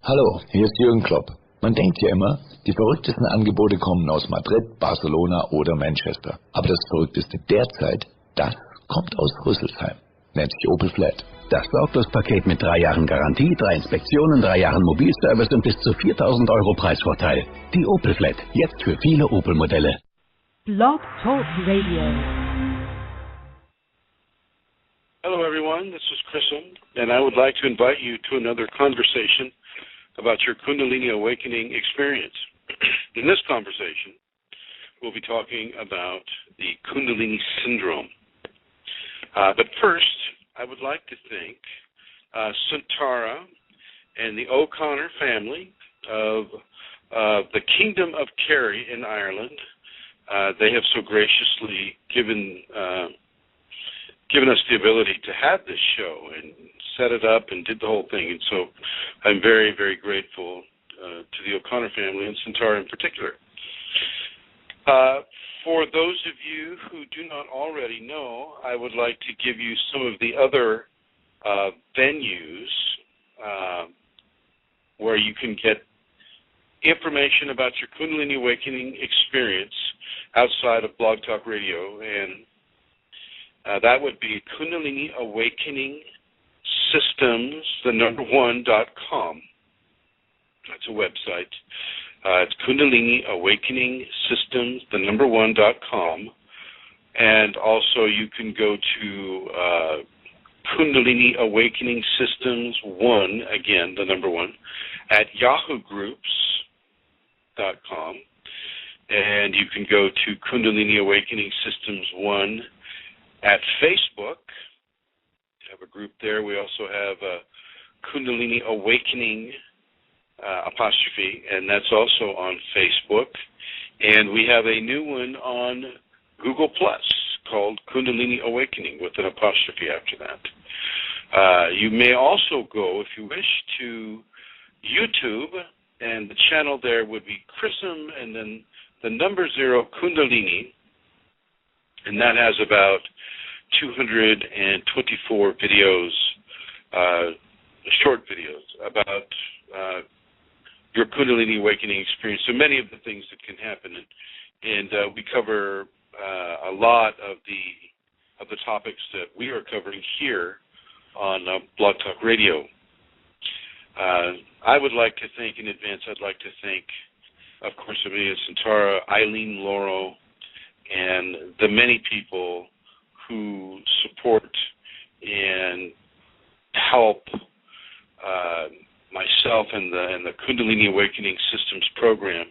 Hallo, hier ist Jürgen Klopp. Man denkt ja immer, die verrücktesten Angebote kommen aus Madrid, Barcelona oder Manchester. Aber das Verrückteste derzeit, das kommt aus Rüsselsheim. Nennt sich Opel Flat. Das Sorglos-Paket mit 3 Jahren Garantie, 3 Inspektionen, 3 Jahren Mobilservice und bis zu 4.000 Euro Preisvorteil. Die Opel Flat, jetzt für viele Opel-Modelle. Blog Talk Radio. Hello everyone, this is Chrism, and I would like to invite you to another conversation about your Kundalini awakening experience. In this conversation, we'll be talking about the Kundalini Syndrome. But first, I would like to thank Santara and the O'Connor family of the Kingdom of Kerry in Ireland. They have so graciously given us the ability to have this show and set it up and did the whole thing. And so I'm very, very grateful to the O'Connor family and Santara in particular. For those of you who do not already know, I would like to give you some of the other venues where you can get information about your Kundalini Awakening experience outside of Blog Talk Radio, and that would be Kundalini Awakening Systems, #1.com. That's a website. It's Kundalini Awakening Systems, #1.com. And also you can go to Kundalini Awakening Systems 1, again, #1, at yahoogroups.com. And you can go to Kundalini Awakening Systems 1 at Facebook. We have a group there. We also have Kundalini Awakening apostrophe, and that's also on Facebook. And we have a new one on Google Plus called Kundalini Awakening with an apostrophe after that. You may also go, if you wish, to YouTube, and the channel there would be Chrism and then the #0 Kundalini, and that has about 224 videos, short videos about your Kundalini Awakening experience. So many of the things that can happen, and we cover a lot of the topics that we are covering here on Blog Talk Radio. I would like to thank in advance. I'd like to thank, of course, Amelia Santara, Eileen Laurel, and the many people who support and help myself and the Kundalini Awakening Systems program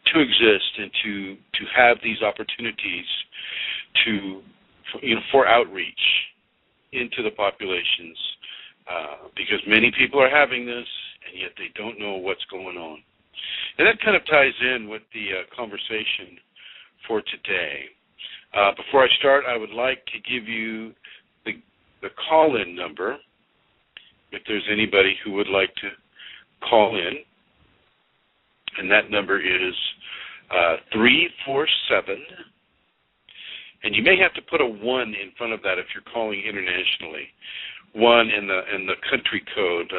to exist and to have these opportunities for outreach into the populations, because many people are having this and yet they don't know what's going on. And that kind of ties in with the conversation for today. Before I start, I would like to give you the call-in number, if there's anybody who would like to call in. And that number is 347, and you may have to put a 1 in front of that if you're calling internationally. 1 in the country code.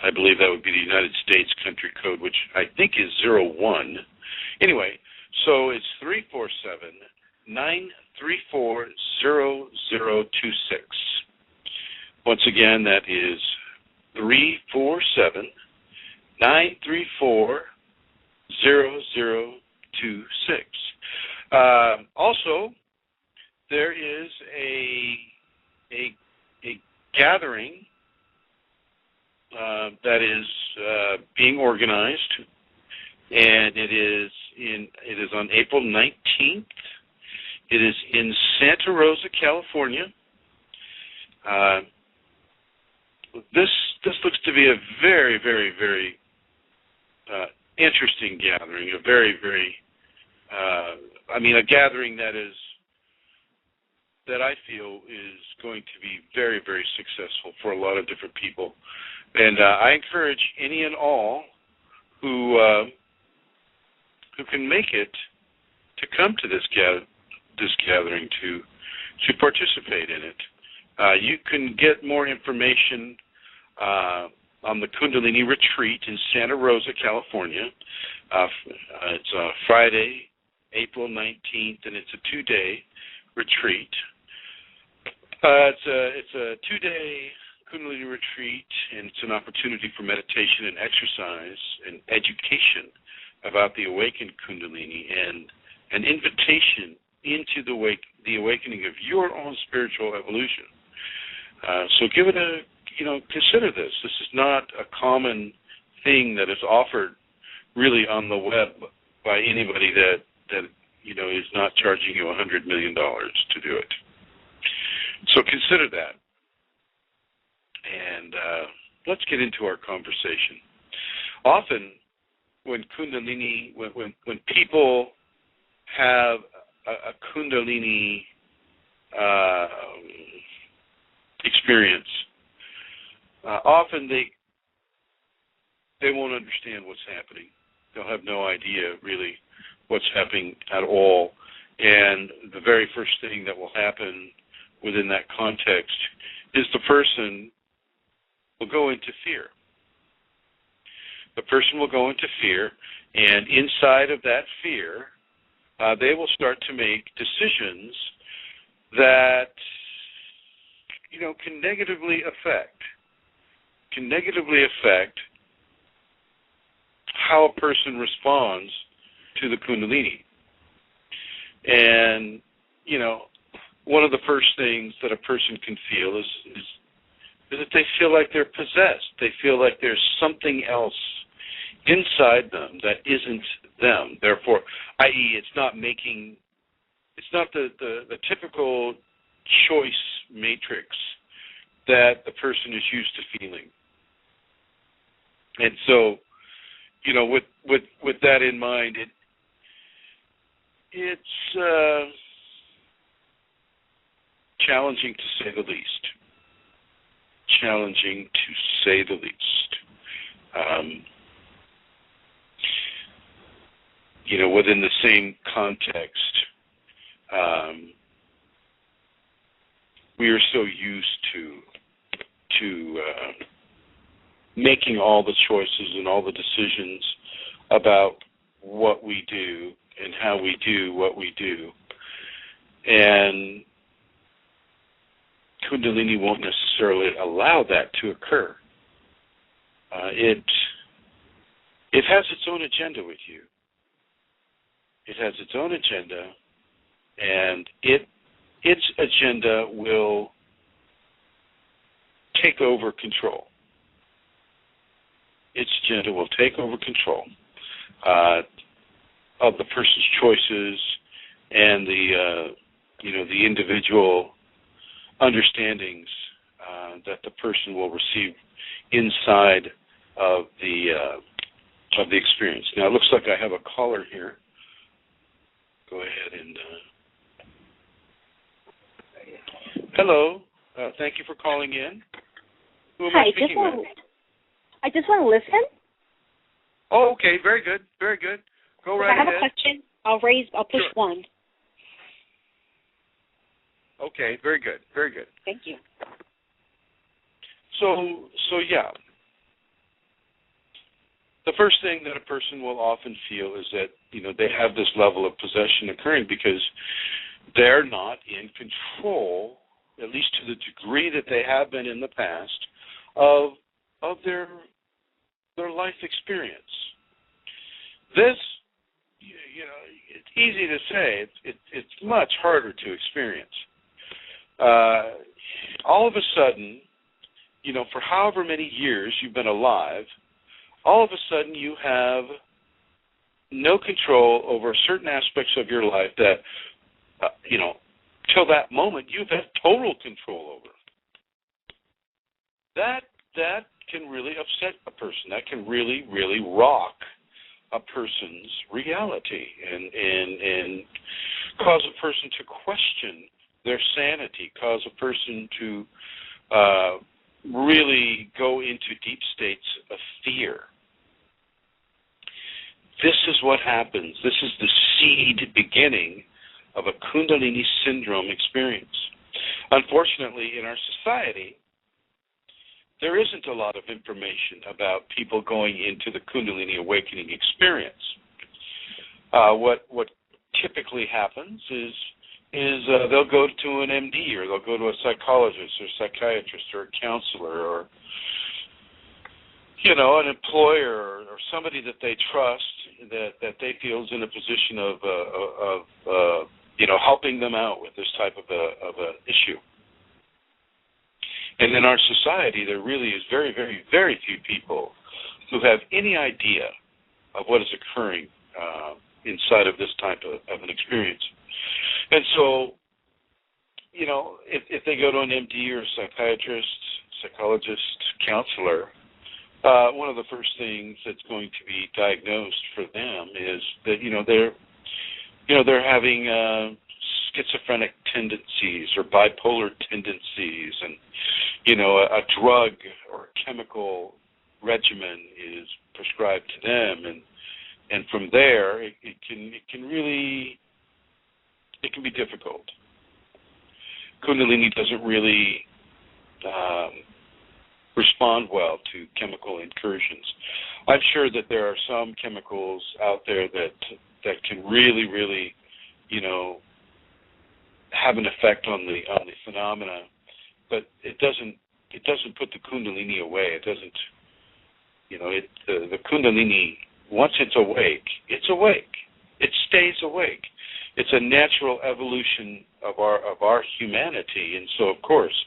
I believe that would be the United States country code, which I think is 01. Anyway, so it's 347-934-0026. Once again, that is 347-934-0026. Also, there is a gathering that is being organized, and it is on April 19th. It is in Santa Rosa, California. This looks to be a very, very, very interesting gathering. A very, very, a gathering that I feel is going to be very, very successful for a lot of different people. And I encourage any and all who can make it to come to this gathering to participate in it. You can get more information on the Kundalini retreat in Santa Rosa, California. It's Friday, April 19th, and it's a 2-day retreat. It's a 2-day Kundalini retreat, and it's an opportunity for meditation and exercise and education about the awakened Kundalini and an invitation into the awakening of your own spiritual evolution. So give it consider this. This is not a common thing that is offered really on the web by anybody that is not charging you $100 million to do it. So consider that. And let's get into our conversation. Often when Kundalini, when people have a Kundalini experience, often they won't understand what's happening. They'll have no idea really what's happening at all. And the very first thing that will happen within that context is the person will go into fear. The person will go into fear, and inside of that fear, they will start to make decisions that can negatively affect how a person responds to the Kundalini. And one of the first things that a person can feel is that they feel like they're possessed. They feel like there's something else inside them that isn't them. Therefore, i.e., it's not the typical choice matrix that the person is used to feeling. And so, with that in mind, it's challenging to say the least. Challenging to say the least. Within the same context, we are so used to making all the choices and all the decisions about what we do and how we do what we do. And Kundalini won't necessarily allow that to occur. It has its own agenda with you. It has its own agenda, and its agenda will take over control. Its agenda will take over control of the person's choices and the individual understandings that the person will receive inside of the experience. Now, it looks like I have a caller here. Go ahead and... Hello. Thank you for calling in. Who am I speaking with? I just want to listen. Oh, okay. Very good. Very good. Go right ahead. If I have a question, I'll push Sure. 1. Okay. Very good. Very good. Thank you. So yeah. The first thing that a person will often feel is that, they have this level of possession occurring because they're not in control, at least to the degree that they have been in the past, of their life experience. This, it's easy to say. It's much harder to experience. All of a sudden, for however many years you've been alive, all of a sudden you have no control over certain aspects of your life that, till that moment you've had total control over. That can really upset a person. That can really, really rock a person's reality and cause a person to question their sanity, cause a person to really go into deep states of fear. This is what happens. This is the seed beginning of a Kundalini Syndrome experience. Unfortunately, in our society, there isn't a lot of information about people going into the Kundalini awakening experience. What typically happens is they'll go to an MD, or they'll go to a psychologist or psychiatrist or a counselor, or an employer or somebody that they trust, that they feel is in a position of helping them out with this type of a issue. And in our society, there really is very, very, very few people who have any idea of what is occurring inside of this type of an experience. And so, if they go to an MD or a psychiatrist, psychologist, counselor, one of the first things that's going to be diagnosed for them is that they're having schizophrenic tendencies or bipolar tendencies, and a drug or a chemical regimen is prescribed to them, and from there it can be difficult. Kundalini doesn't really respond well to chemical incursions. I'm sure that there are some chemicals out there that can really, really, have an effect on the phenomena, but it doesn't put the Kundalini away. It doesn't, the Kundalini, once it's awake, it's awake. It stays awake. It's a natural evolution of our humanity, and so of course,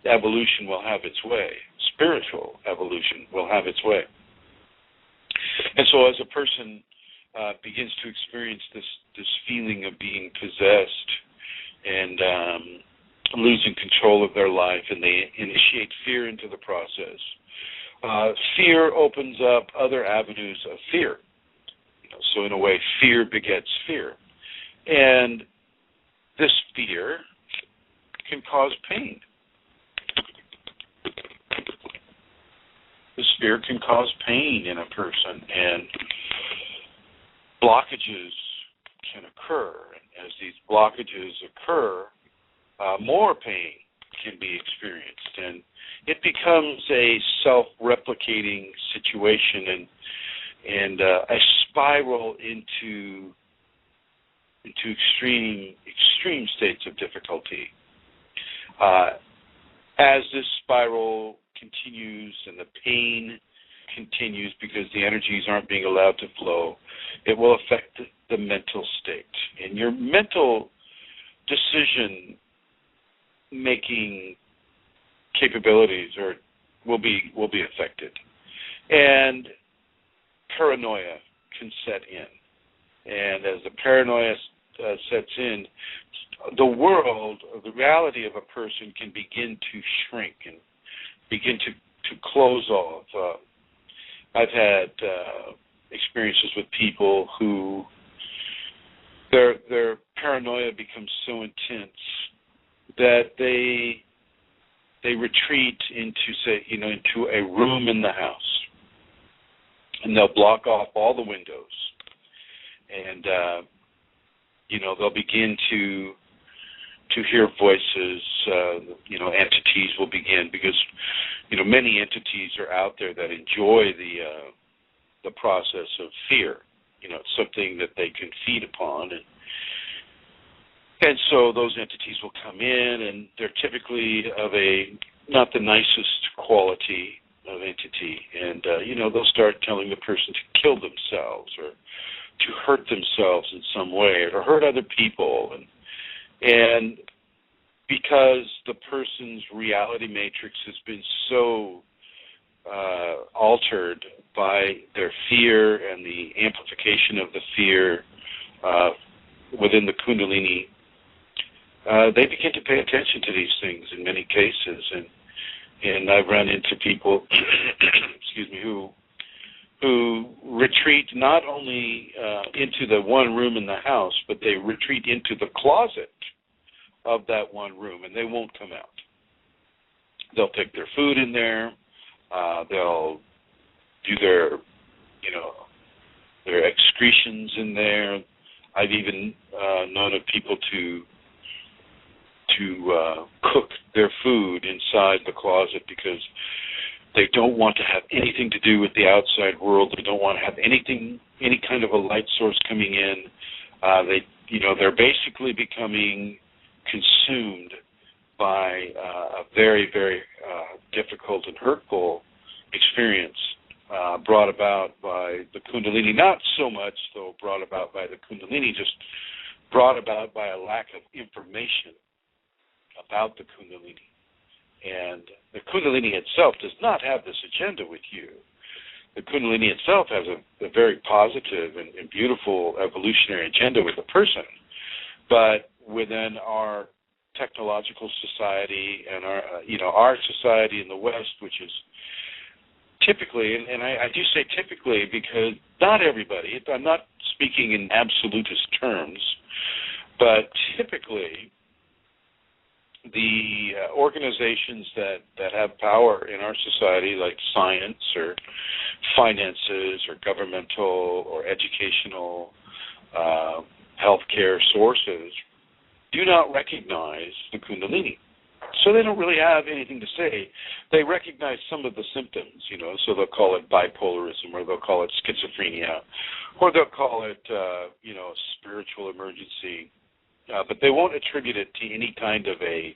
evolution will have its way. Spiritual evolution will have its way. And so, as a person begins to experience this feeling of being possessed and losing control of their life, and they initiate fear into the process, fear opens up other avenues of fear. So in a way, fear begets fear. And this fear can cause pain. This fear can cause pain in a person, and blockages can occur. And as these blockages occur, more pain can be experienced, and it becomes a self-replicating situation and a spiral into extreme states of difficulty. As this spiral continues and the pain continues because the energies aren't being allowed to flow, it will affect the mental state, and your mental decision-making capabilities will be affected, and paranoia can set in. And as the paranoia sets in, the reality of a person can begin to shrink and begin to close off. I've had experiences with people who their paranoia becomes so intense that they retreat into a room in the house, and they'll block off all the windows, and they'll begin to hear voices. Entities will begin, because many entities are out there that enjoy the process of fear. It's something that they can feed upon, and so those entities will come in, and they're typically of not the nicest quality of entity, and they'll start telling the person to kill themselves or to hurt themselves in some way, or to hurt other people, and because the person's reality matrix has been so altered by their fear and the amplification of the fear within the Kundalini, they begin to pay attention to these things in many cases, and I've run into people, excuse me, who retreat not only into the one room in the house, but they retreat into the closet of that one room, and they won't come out. They'll take their food in there. They'll do their excretions in there. I've even known of people to cook their food inside the closet because they don't want to have anything to do with the outside world. They don't want to have any kind of a light source coming in. They're basically becoming consumed by a very, very difficult and hurtful experience brought about by the Kundalini. Not so much, though, brought about by the Kundalini, just brought about by a lack of information about the Kundalini. And the Kundalini itself does not have this agenda with you. The Kundalini itself has a very positive and beautiful evolutionary agenda with the person. But within our technological society and our society in the West, which is typically, and I do say typically because not everybody, I'm not speaking in absolutist terms, but typically the organizations that have power in our society, like science or finances or governmental or educational healthcare sources, do not recognize the Kundalini. So they don't really have anything to say. They recognize some of the symptoms, so they'll call it bipolarism, or they'll call it schizophrenia, or they'll call it, spiritual emergency. But they won't attribute it to any kind of a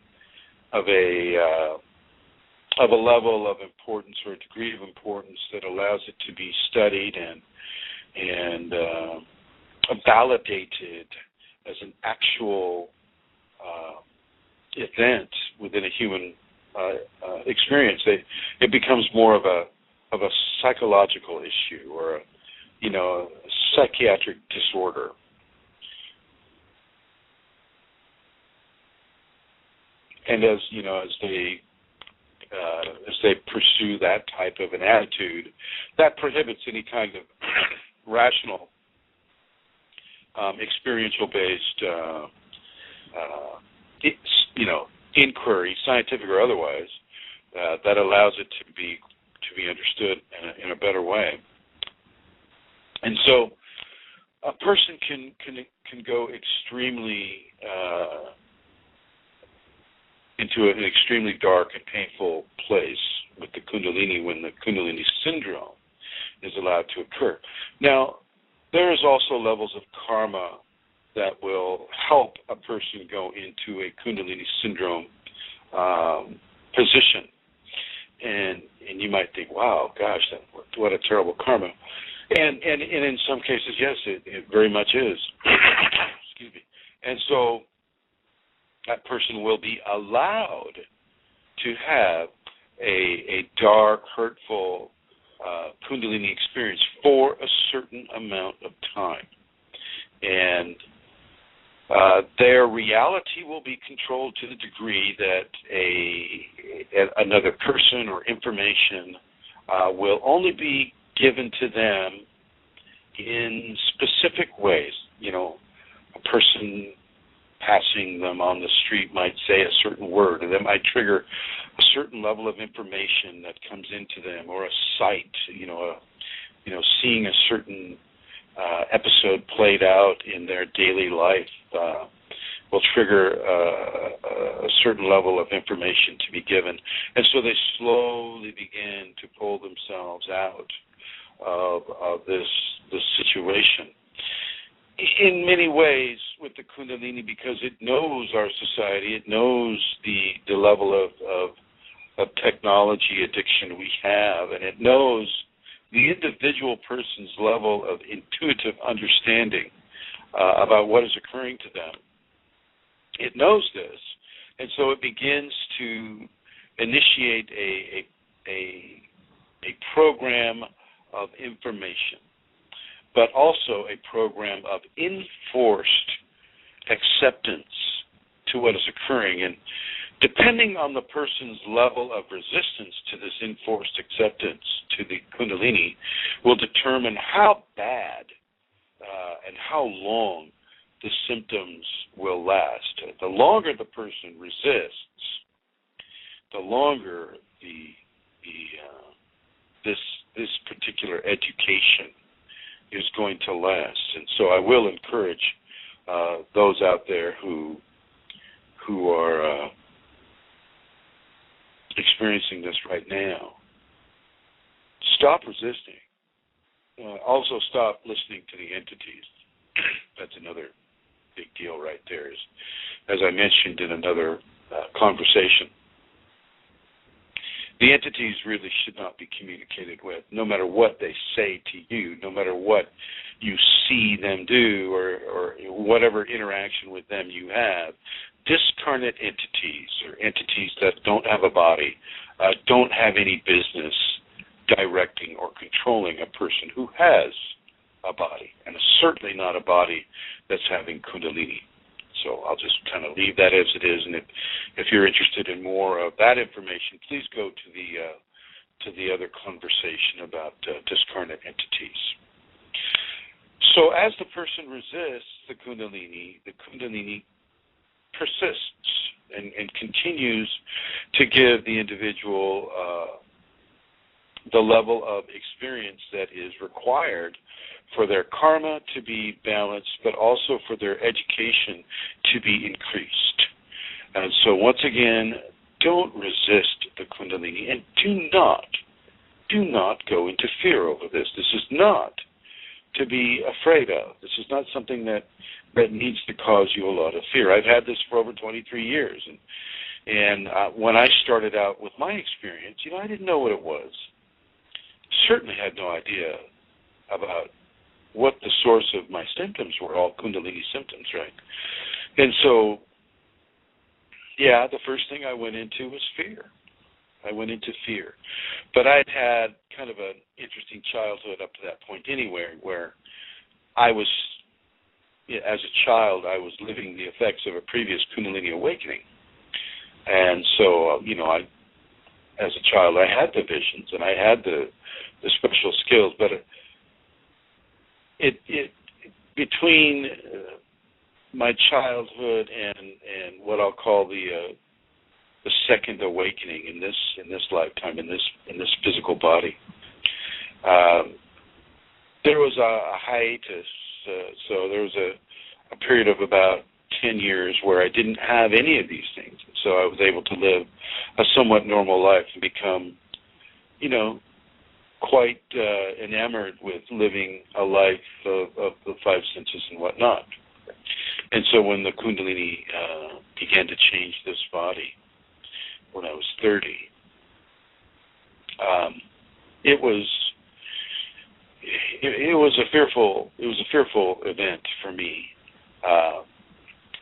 level of importance or a degree of importance that allows it to be studied and validated as an actual event within a human experience. It becomes more of a psychological issue or a psychiatric disorder. And as they pursue that type of an attitude, that prohibits any kind of rational, experiential-based, inquiry, scientific or otherwise, that allows it to be understood in a better way. And so, a person can go extremely into an extremely dark and painful place with the Kundalini when the Kundalini Syndrome is allowed to occur. Now, there is also levels of karma that will help a person go into a Kundalini Syndrome position. And you might think, wow, gosh, what a terrible karma. And in some cases, yes, it very much is. Excuse me. And so that person will be allowed to have a dark, hurtful Kundalini experience for a certain amount of time. And their reality will be controlled to the degree that another person or information will only be given to them in specific ways. A person passing them on the street might say a certain word, and that might trigger a certain level of information that comes into them, or a sight, seeing a certain episode played out in their daily life will trigger a certain level of information to be given. And so they slowly begin to pull themselves out of this situation. In many ways with the Kundalini, because it knows our society, it knows the level of technology addiction we have, and it knows the individual person's level of intuitive understanding about what is occurring to them. It knows this, and so it begins to initiate a program of information, but also a program of enforced acceptance to what is occurring. And depending on the person's level of resistance to this enforced acceptance to the Kundalini will determine how bad and how long the symptoms will last. The longer the person resists, the longer this particular education is going to last. And so I will encourage those out there who who are experiencing this right now, stop resisting. Also stop listening to the entities. That's another big deal right there. As I mentioned in another conversation, the entities really should not be communicated with, no matter what they say to you, no matter what you see them do or whatever interaction with them you have. Discarnate entities, or entities that don't have a body, don't have any business directing or controlling a person who has a body, and certainly not a body that's having Kundalini. So I'll just kind of leave that as it is, and if you're interested in more of that information, please go to the other conversation about discarnate entities. So as the person resists the Kundalini persists and continues to give the individual the level of experience that is required for their karma to be balanced, but also for their education to be increased. And so once again, don't resist the Kundalini, and do not go into fear over this. This is not to be afraid of. This is not something that needs to cause you a lot of fear. I've had this for over 23 years, and when I started out with my experience, I didn't know what it was. Certainly had no idea about what the source of my symptoms were, all Kundalini symptoms, right? And so, yeah, the first thing I went into was fear. I went into fear. But I'd had kind of an interesting childhood up to that point anyway, where I was, as a child, I was living the effects of a previous Kundalini awakening. And so, as a child, I had the visions and I had the special skills, but it between my childhood and what I'll call the second awakening in this lifetime, in this physical body, there was a hiatus. So there was a period of about 10 years where I didn't have any of these things. So I was able to live a somewhat normal life and become, quite enamored with living a life of the five senses and whatnot. And so when the Kundalini began to change this body when I was 30, it was a fearful event for me,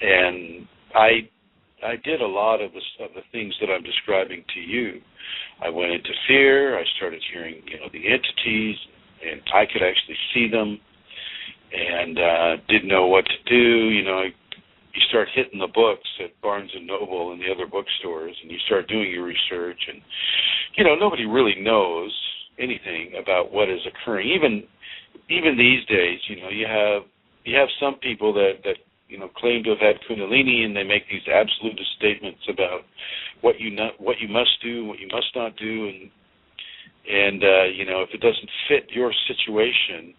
and I did a lot of the things that I'm describing to you. I went into fear. I started hearing, the entities, and I could actually see them, and didn't know what to do. You start hitting the books at Barnes and Noble and the other bookstores, and you start doing your research, and nobody really knows anything about what is occurring. Even these days, you have some people that claim to have had Kundalini, and they make these absolute statements about what you must do, what you must not do, and if it doesn't fit your situation,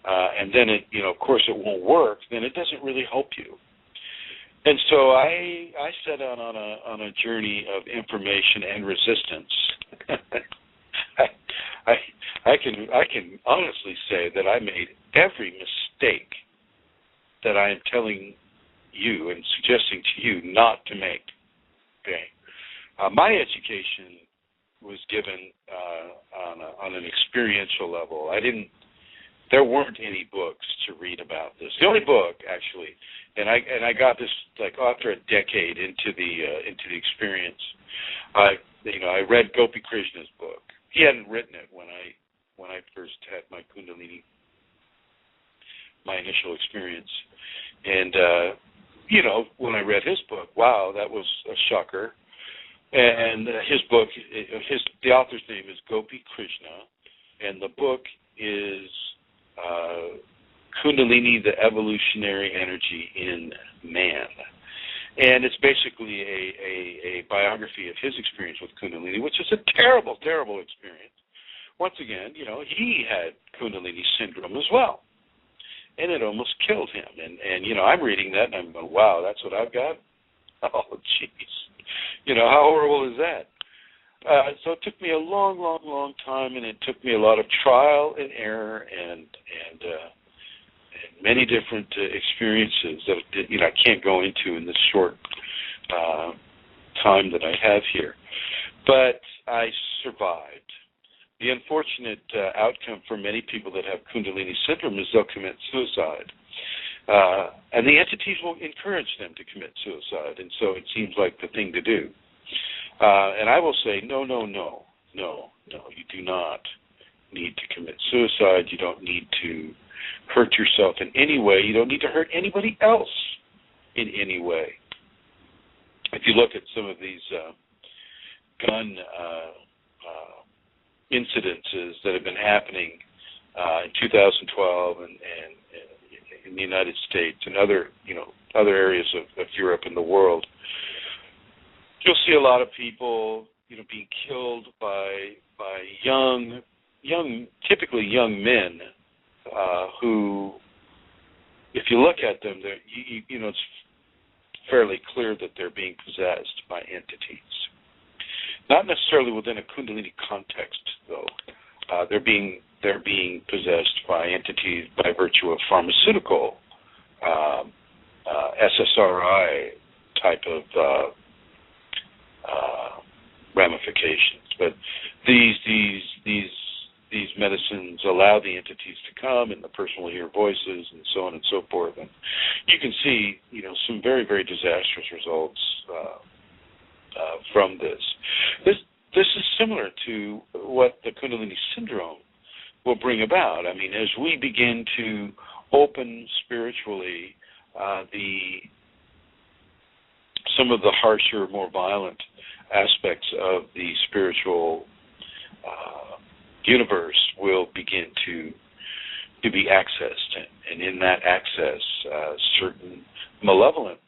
and then it, of course, it won't work, then it doesn't really help you. And so I set out on a journey of information and resistance. I can honestly say that I made every mistake that I am telling you and suggesting to you not to make. Okay, my education was given on an experiential level. There weren't any books to read about this. The only book, actually, and I got this like after a decade into the experience. I read Gopi Krishna's book. He hadn't written it when I first had my Kundalini, my initial experience. And, when I read his book, wow, that was a shocker. And his book, the author's name is Gopi Krishna, and the book is Kundalini, the Evolutionary Energy in Man. And it's basically a biography of his experience with Kundalini, which is a terrible, terrible experience. Once again, he had Kundalini Syndrome as well. And it almost killed him. And I'm reading that, and I'm going, wow, that's what I've got? Oh, jeez. You know, how horrible is that? So it took me a long, long, long time, and it took me a lot of trial and error and many different experiences that I can't go into in this short time that I have here. But I survived. The unfortunate outcome for many people that have Kundalini Syndrome is they'll commit suicide. And the entities will encourage them to commit suicide, and so it seems like the thing to do. And I will say, no, you do not need to commit suicide. You don't need to hurt yourself in any way. You don't need to hurt anybody else in any way. If you look at some of these gun incidences that have been happening in 2012 and in the United States and other areas of Europe and the world, you'll see a lot of people, being killed by typically young men who, if you look at them, it's fairly clear that they're being possessed by entities. Not necessarily within a Kundalini context, though. They're being possessed by entities by virtue of pharmaceutical, SSRI type of ramifications. But these medicines allow the entities to come, and the person will hear voices, and so on and so forth. And you can see, some very, very disastrous results from this. This is similar to what the Kundalini Syndrome will bring about. I mean, as we begin to open spiritually some of the harsher, more violent aspects of the spiritual universe will begin to be accessed, and in that access, certain malevolent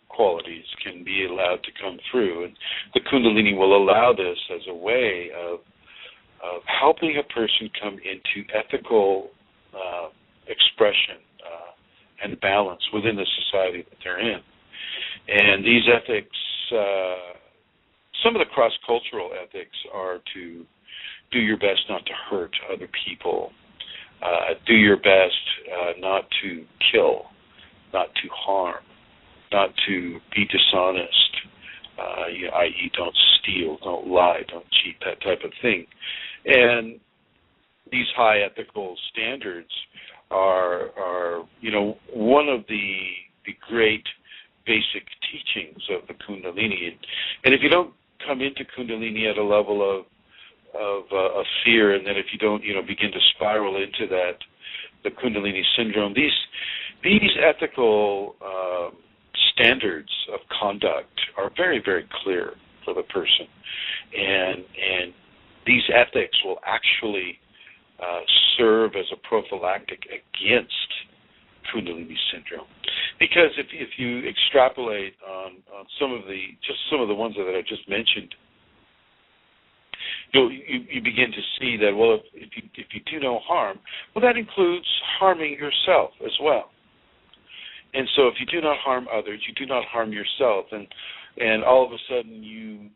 qualities can be allowed to come through, and the Kundalini will allow this as a way of helping a person come into ethical expression and balance within the society that they're in. And these ethics, some of the cross-cultural ethics are to do your best not to hurt other people, do your best not to kill, not to harm, not to be dishonest, i.e. don't steal, don't lie, don't cheat, that type of thing. And these high ethical standards are one of the great basic teachings of the Kundalini. And if you don't come into Kundalini at a level of fear, and then if you don't begin to spiral into that, the Kundalini Syndrome, these ethical standards of conduct are very, very clear for the person, and these ethics will actually serve as a prophylactic against Kundalini Syndrome. Because if you extrapolate on some of the ones that I just mentioned, you begin to see that, well, if you do no harm, well, that includes harming yourself as well. And so if you do not harm others, you do not harm yourself, and all of a sudden you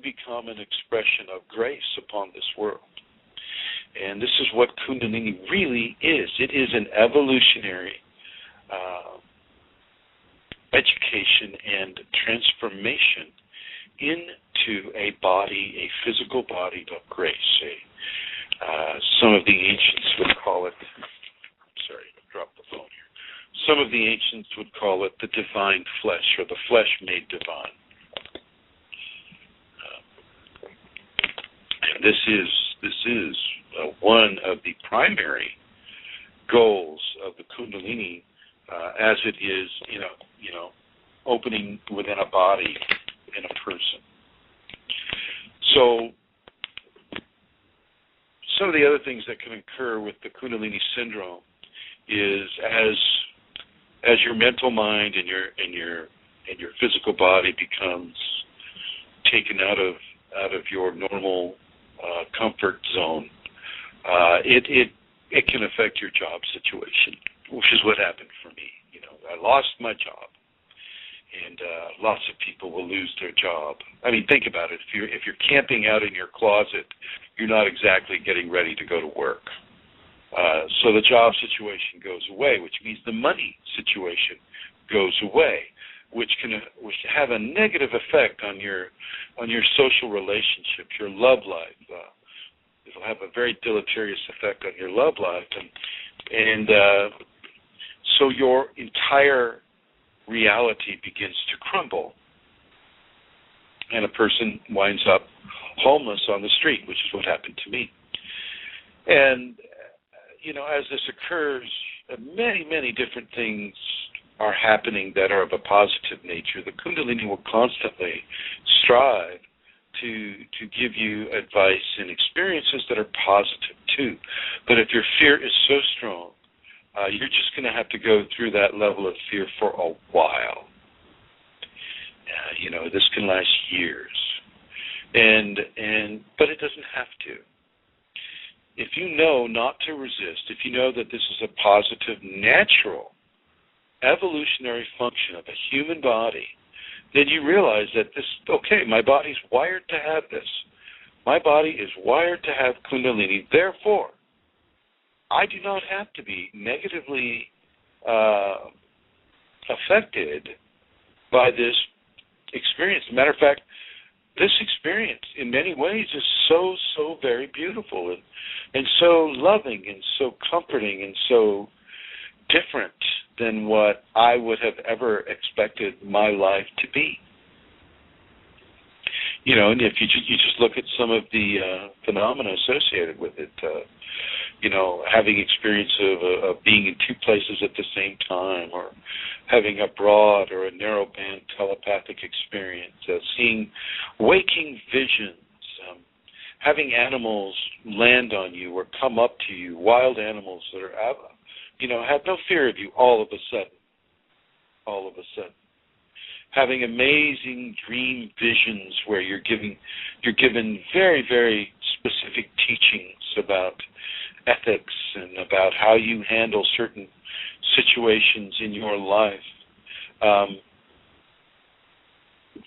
become an expression of grace upon this world. And this is what Kundalini really is. It is an evolutionary education and transformation into a body, a physical body of grace. Some of the ancients would call it, sorry, I dropped the phone here. Some of the ancients would call it the divine flesh, or the flesh made divine. And this is one of the primary goals of the Kundalini, as it is, opening within a body in a person. So some of the other things that can occur with the Kundalini Syndrome is as your mental mind and your physical body becomes taken out of your normal comfort zone, it can affect your job situation, which is what happened for me. I lost my job, and lots of people will lose their job. I mean, think about it. If you're camping out in your closet, you're not exactly getting ready to go to work. So the job situation goes away, which means the money situation goes away, which can have a negative effect on your social relationships, your love life. It'll have a very deleterious effect on your love life, and so your entire reality begins to crumble, and a person winds up homeless on the street, which is what happened to me. And as this occurs, many, many different things are happening that are of a positive nature. The Kundalini will constantly strive to give you advice and experiences that are positive too. But if your fear is so strong, you're just going to have to go through that level of fear for a while. This can last years, but it doesn't have to. If you know not to resist, if you know that this is a positive, natural, evolutionary function of a human body, then you realize that my body's wired to have this. My body is wired to have Kundalini. Therefore, I do not have to be negatively affected by this experience. As a matter of fact, this experience in many ways is so, so very beautiful and so loving and so comforting and so different than what I would have ever expected my life to be. And if you just look at some of the phenomena associated with it, having experience of being in two places at the same time, or having a broad or a narrow band telepathic experience, seeing waking visions, having animals land on you or come up to you, wild animals that are have no fear of you all of a sudden. Having amazing dream visions where you're given very, very specific teachings about ethics and about how you handle certain situations in your life.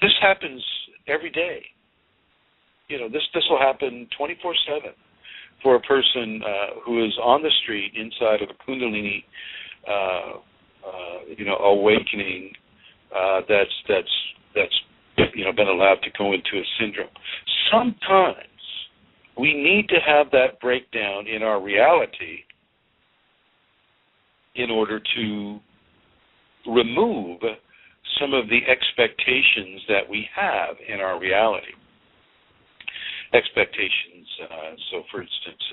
This happens every day. This will happen 24/7 for a person who is on the street inside of a Kundalini, awakening that's been allowed to go into a syndrome. Sometimes we need to have that breakdown in our reality in order to remove some of the expectations that we have in our reality. Expectations, so for instance,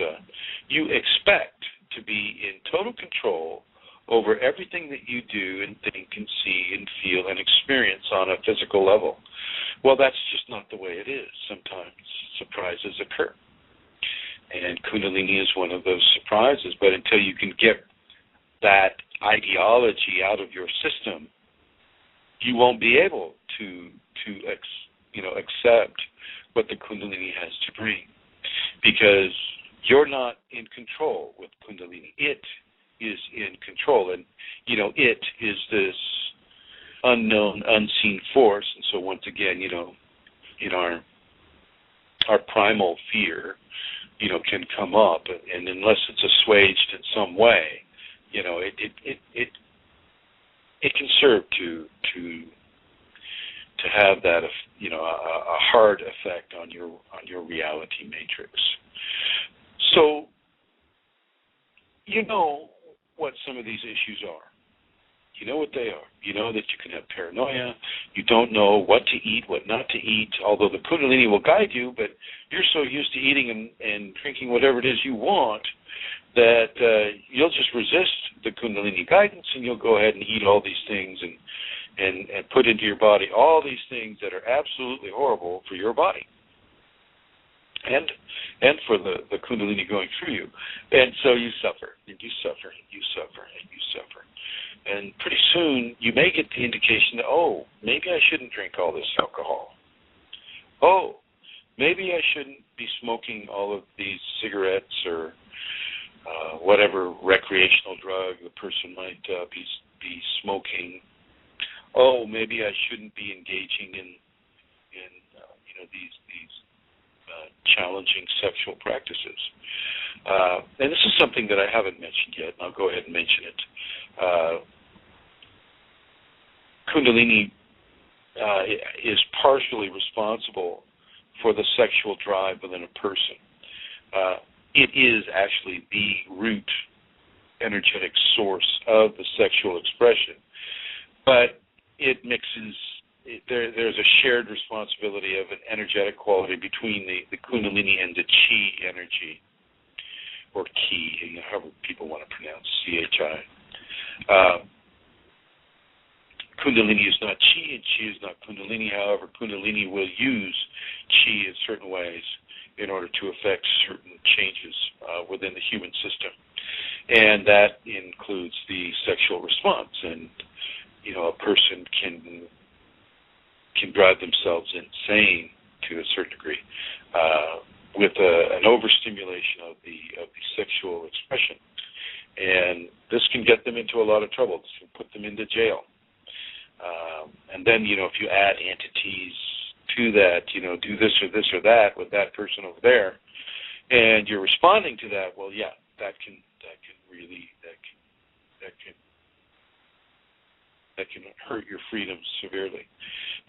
you expect to be in total control over everything that you do and think and see and feel and experience on a physical level. Well, that's just not the way it is. Sometimes surprises occur. And Kundalini is one of those surprises, but until you can get that ideology out of your system, you won't be able to accept what the Kundalini has to bring, because you're not in control with Kundalini. It is in control, and it is this unknown, unseen force. And so once again, in our primal fear, can come up, and unless it's assuaged in some way, it can serve to have that, a hard effect on your reality matrix. So, what some of these issues are. You know what they are. You know that you can have paranoia. You don't know what to eat, what not to eat, although the Kundalini will guide you, but you're so used to eating and drinking whatever it is you want that you'll just resist the Kundalini guidance, and you'll go ahead and eat all these things and put into your body all these things that are absolutely horrible for your body and for the Kundalini going through you. And so you suffer, and you suffer, and you suffer, and you suffer. And pretty soon you may get the indication that, maybe I shouldn't drink all this alcohol. Maybe I shouldn't be smoking all of these cigarettes or whatever recreational drug the person might be smoking. oh, maybe I shouldn't be engaging in these challenging sexual practices. And this is something that I haven't mentioned yet, and I'll go ahead and mention it. Kundalini is partially responsible for the sexual drive within a person. It is actually the root energetic source of the sexual expression, but it mixes. There's a shared responsibility of an energetic quality between the Kundalini and the Chi energy, or Ki, however people want to pronounce Chi. Kundalini is not Chi, and Chi is not Kundalini. However, Kundalini will use Chi in certain ways in order to affect certain changes within the human system, and that includes the sexual response. And a person can drive themselves insane to a certain degree with an overstimulation of the sexual expression, and this can get them into a lot of trouble. This can put them into jail. And then if you add entities to that, do this or that with that person over there, and you're responding to that, well, yeah, that can hurt your freedom severely.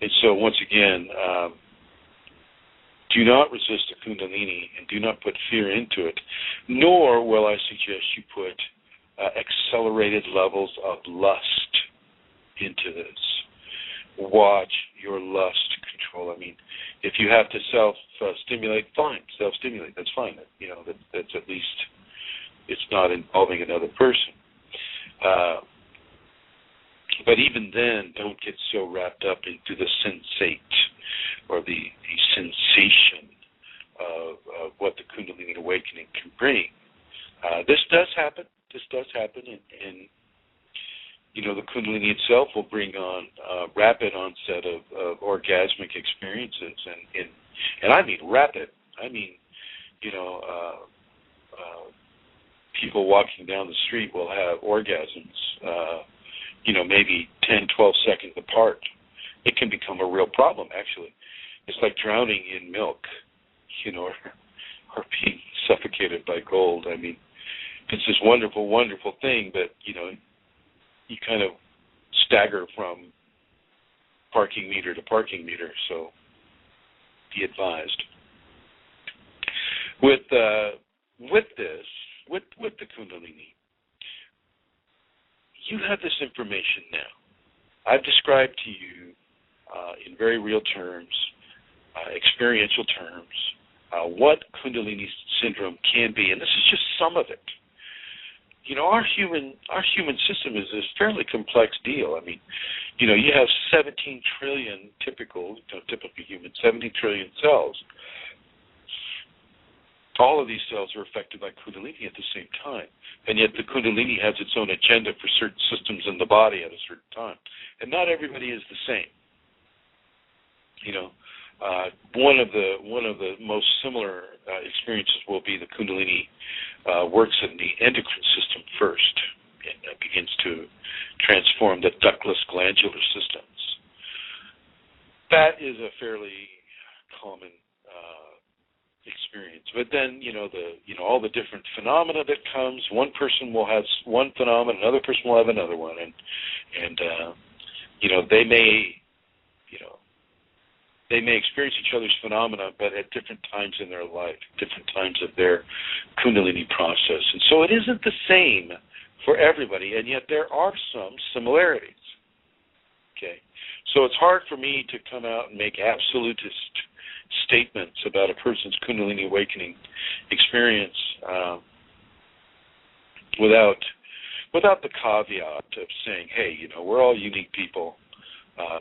And so once again, do not resist the Kundalini and do not put fear into it, nor will I suggest you put accelerated levels of lust into this. Watch your lust control. I mean, if you have to self-stimulate, fine. Self-stimulate, that's fine. That's at least it's not involving another person. But even then, don't get so wrapped up into the sensate or the sensation of what the Kundalini awakening can bring. This does happen, and the Kundalini itself will bring on rapid onset of orgasmic experiences, and I mean rapid. I mean, people walking down the street will have orgasms, maybe 10, 12 seconds apart. It can become a real problem, actually. It's like drowning in milk, or being suffocated by gold. I mean, it's this wonderful, wonderful thing, but, you kind of stagger from parking meter to parking meter, so be advised. With the Kundalini, you have this information now. I've described to you in very real terms, experiential terms, what Kundalini Syndrome can be, and this is just some of it. Our human system is this fairly complex deal. I mean, you have 17 trillion typical human, 17 trillion cells. All of these cells are affected by Kundalini at the same time, and yet the Kundalini has its own agenda for certain systems in the body at a certain time, and not everybody is the same. One of the most similar experiences will be the Kundalini works in the endocrine system first, and begins to transform the ductless glandular systems. That is a fairly common experience. But then, all the different phenomena that comes. One person will have one phenomenon, another person will have another one, and they may experience each other's phenomena, but at different times in their life, different times of their Kundalini process. And so it isn't the same for everybody, and yet there are some similarities. Okay? So it's hard for me to come out and make absolutist statements about a person's Kundalini awakening experience without the caveat of saying, hey, we're all unique people.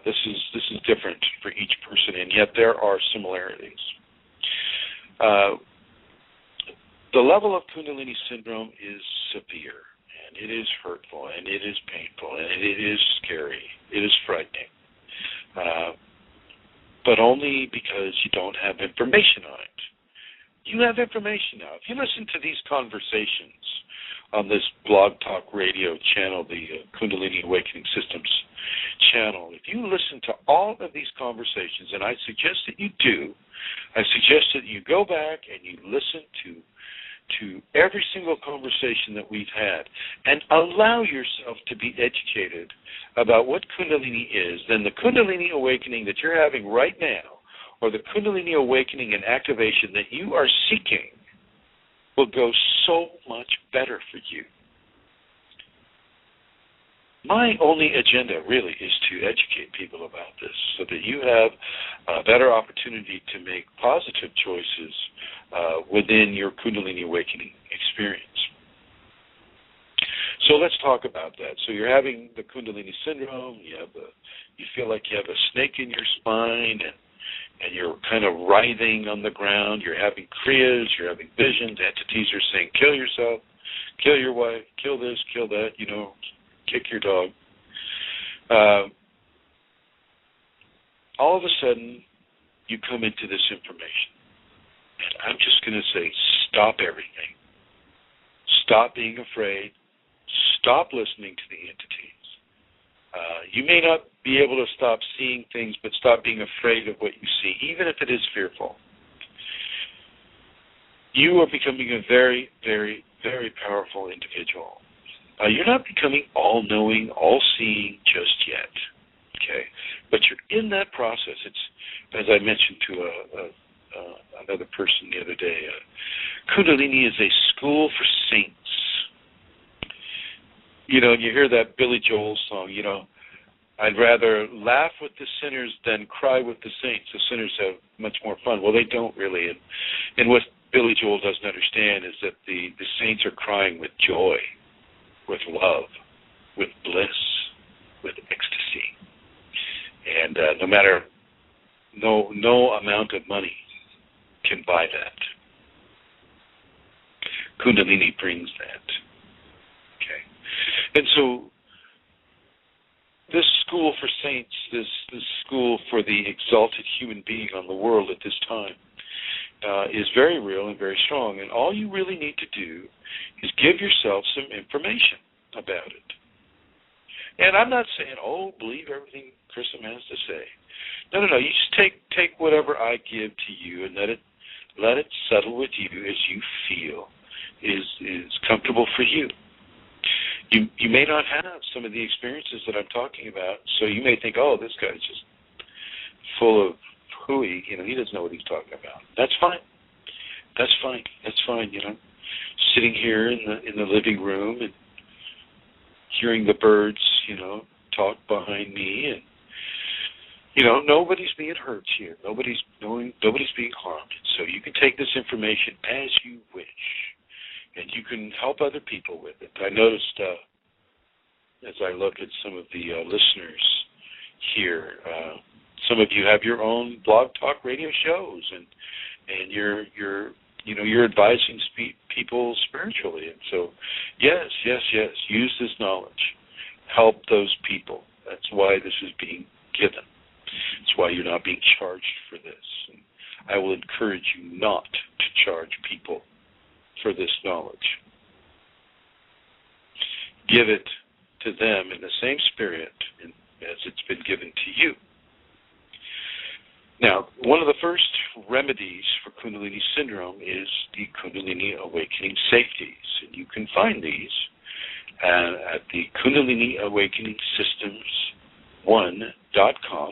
This is different for each person, and yet there are similarities. The level of Kundalini Syndrome is severe, and it is hurtful, and it is painful, and it is scary. It is frightening. But only because you don't have information on it. You have information now. If you listen to these conversations on this Blog Talk Radio channel, the Kundalini Awakening Systems channel, if you listen to all of these conversations, and I suggest that you do, I suggest that you go back and you listen to every single conversation that we've had and allow yourself to be educated about what Kundalini is, then the Kundalini awakening that you're having right now, or the Kundalini awakening and activation that you are seeking, will go so much better for you. My only agenda really is to educate people about this so that you have a better opportunity to make positive choices within your Kundalini awakening experience. So let's talk about that. So you're having the Kundalini Syndrome, you feel like you have a snake in your spine, and you're kind of writhing on the ground, you're having kriyas, you're having visions, entities are saying, kill yourself, kill your wife, kill this, kill that, kick your dog. All of a sudden, you come into this information. And I'm just going to say, stop everything. Stop being afraid. Stop listening to the entities. You may not be able to stop seeing things, but stop being afraid of what you see, even if it is fearful. You are becoming a very, very, very powerful individual. You're not becoming all-knowing, all-seeing just yet, okay? But you're in that process. It's, as I mentioned to another person the other day, Kundalini is a school for saints. You hear that Billy Joel song, I'd rather laugh with the sinners than cry with the saints. The sinners have much more fun. Well, they don't really. And what Billy Joel doesn't understand is that the saints are crying with joy, with love, with bliss, with ecstasy. And no amount of money can buy that. Kundalini brings that. Okay. And so this school for saints, this school for the exalted human being on the world at this time, is very real and very strong. And all you really need to do is give yourself some information about it. And I'm not saying, believe everything Chrism has to say. No. You just take whatever I give to you and let it settle with you as you feel is comfortable for you. You may not have some of the experiences that I'm talking about, so you may think, this guy's just full of hooey. He doesn't know what he's talking about. That's fine. That's fine. Sitting here in the living room and hearing the birds, talk behind me, and nobody's being hurt here. Nobody's being harmed. So you can take this information as you wish, and you can help other people with it. I noticed as I look at some of the listeners here, some of you have your own Blog Talk Radio shows, and you're advising people spiritually. And so, yes, use this knowledge. Help those people. That's why this is being given. That's why you're not being charged for this. And I will encourage you not to charge people for this knowledge. Give it to them in the same spirit as it's been given to you. Now, one of the first remedies for Kundalini Syndrome is the Kundalini Awakening Safeties. And you can find these at the Kundalini Awakening Systems 1.com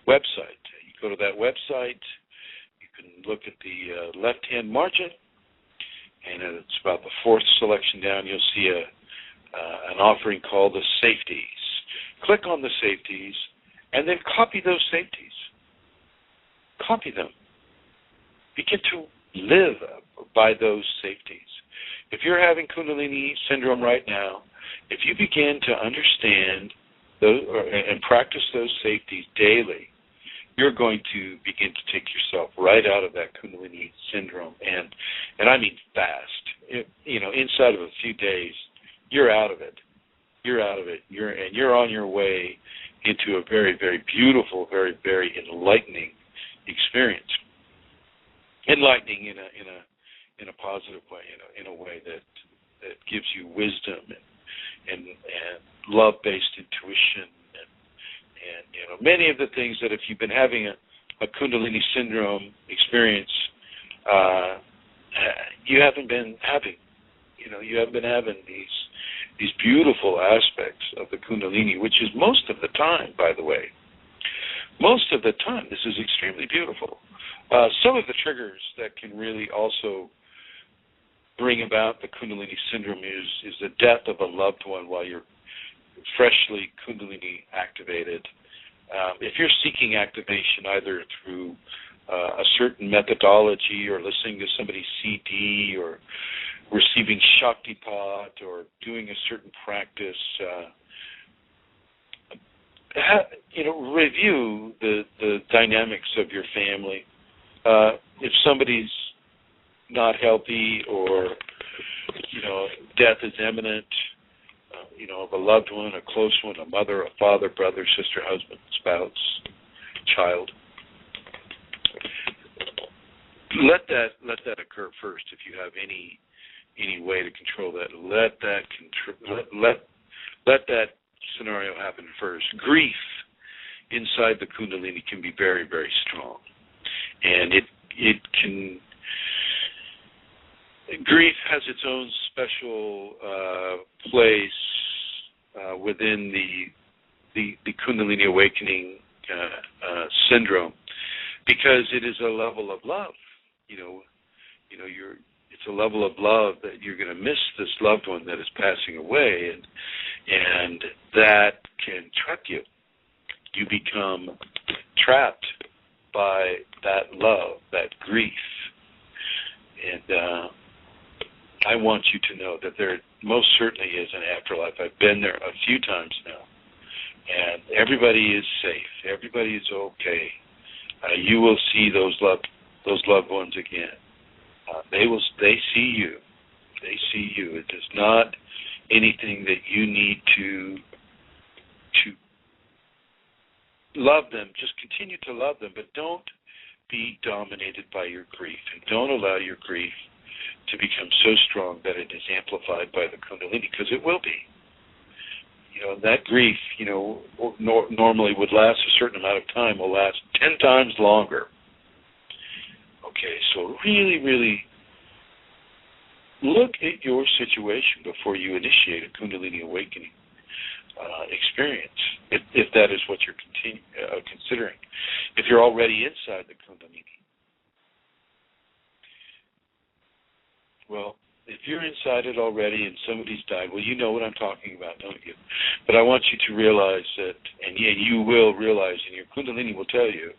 website. You go to that website, you can look at the left-hand margin, and it's about the fourth selection down. You'll see an offering called the Safeties. Click on the Safeties, and then copy those Safeties. Copy them. Begin to live by those safeties. If you're having Kundalini Syndrome right now, if you begin to understand those and practice those safeties daily, you're going to begin to take yourself right out of that Kundalini Syndrome, and I mean fast. Inside of a few days, you're out of it. You're out of it. You're on your way into a very, very beautiful, very, very enlightening experience. Enlightening in a positive way, in a way that gives you wisdom and love-based intuition and many of the things that if you've been having a Kundalini Syndrome experience, you haven't been having. You haven't been having these beautiful aspects of the Kundalini, which is most of the time, by the way. Most of the time, this is extremely beautiful. Some of the triggers that can really also bring about the Kundalini Syndrome is the death of a loved one while you're freshly Kundalini activated. If you're seeking activation either through a certain methodology or listening to somebody's CD or receiving Shaktipat or doing a certain practice, review the dynamics of your family. If somebody's not healthy or, death is imminent, of a loved one, a close one, a mother, a father, brother, sister, husband, spouse, child, let that occur first. If you have any way to control that, let that scenario happen first. Grief inside the Kundalini can be very, very strong, and it can. Grief has its own special place within the Kundalini awakening syndrome, because it is a level of love. It's a level of love that you're going to miss this loved one that is passing away, and that can trap you. You become trapped by that love, that grief, and I want you to know that there most certainly is an afterlife. I've been there a few times now, and everybody is safe. Everybody is okay. You will see those loved ones again. They see you. They see you. It is not anything that you need to love them. Just continue to love them, but don't be dominated by your grief, and don't allow your grief to become so strong that it is amplified by the Kundalini, because it will be. That grief, normally would last a certain amount of time, will last 10 times longer. Okay, so really, really look at your situation before you initiate a Kundalini awakening experience, if that is what you're considering. If you're already inside the Kundalini, well, if you're inside it already and somebody's died, well, you know what I'm talking about, don't you? But I want you to realize that, and you will realize, and your Kundalini will tell you,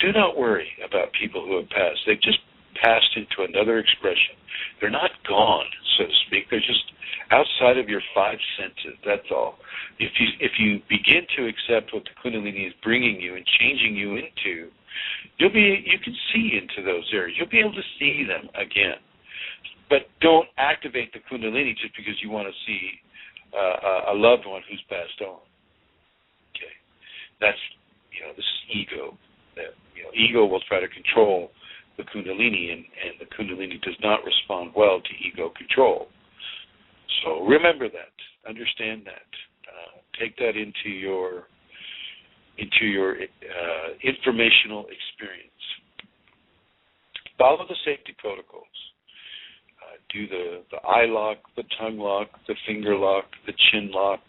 do not worry about people who have passed. They've just passed into another expression. They're not gone, so to speak. They're just outside of your five senses, that's all. If you begin to accept what the Kundalini is bringing you and changing you into, you can see into those areas. You'll be able to see them again. But don't activate the Kundalini just because you want to see a loved one who's passed on. Okay, that's this is ego. That ego will try to control the Kundalini, and the Kundalini does not respond well to ego control. So remember that. Understand that. Take that into your informational experience. Follow the safety protocols. Do the eye lock, the tongue lock, the finger lock, the chin lock.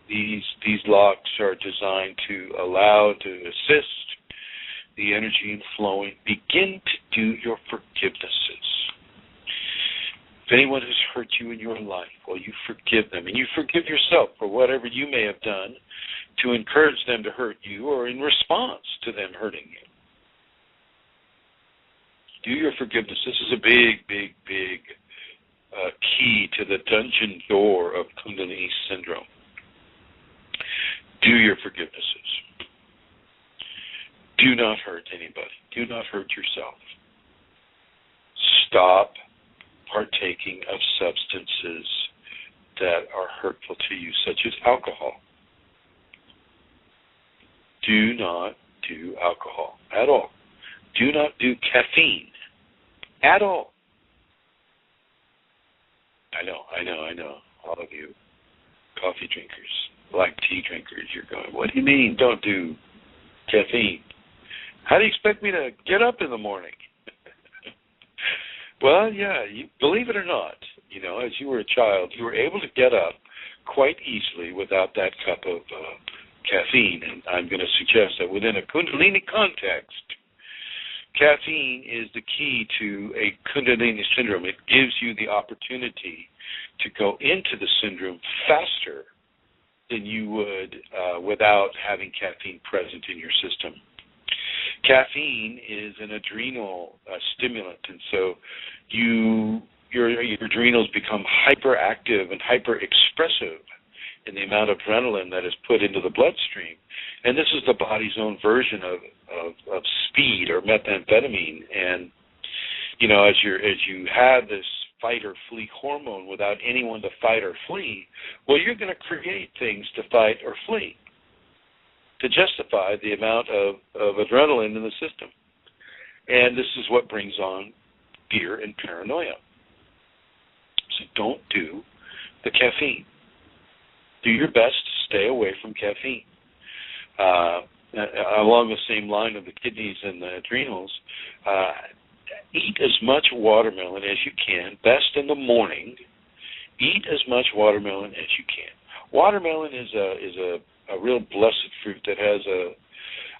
These locks are designed to allow, to assist the energy in flowing. Begin to do your forgivenesses. If anyone has hurt you in your life, well, you forgive them, and you forgive yourself for whatever you may have done to encourage them to hurt you or in response to them hurting you. Do your forgiveness. This is a big, big, big key to the dungeon door of Kundalini Syndrome. Do your forgivenesses. Do not hurt anybody. Do not hurt yourself. Stop partaking of substances that are hurtful to you, such as alcohol. Do not do alcohol at all. Do not do caffeine at all. know. All of you coffee drinkers, black tea drinkers, you're going, what do you mean don't do caffeine? How do you expect me to get up in the morning? Well, yeah, believe it or not, as you were a child, you were able to get up quite easily without that cup of caffeine. And I'm going to suggest that within a Kundalini context, caffeine is the key to a Kundalini syndrome. It gives you the opportunity to go into the syndrome faster than you would without having caffeine present in your system. Caffeine is an adrenal stimulant, and so your adrenals become hyperactive and hyper-expressive in the amount of adrenaline that is put into the bloodstream. And this is the body's own version of speed or methamphetamine. And, as you have this fight or flee hormone without anyone to fight or flee, well, you're going to create things to fight or flee to justify the amount of adrenaline in the system. And this is what brings on fear and paranoia. So don't do the caffeine. Do your best to stay away from caffeine. Along the same line of the kidneys and the adrenals, eat as much watermelon as you can, best in the morning. Eat as much watermelon as you can. Watermelon is a real blessed fruit that has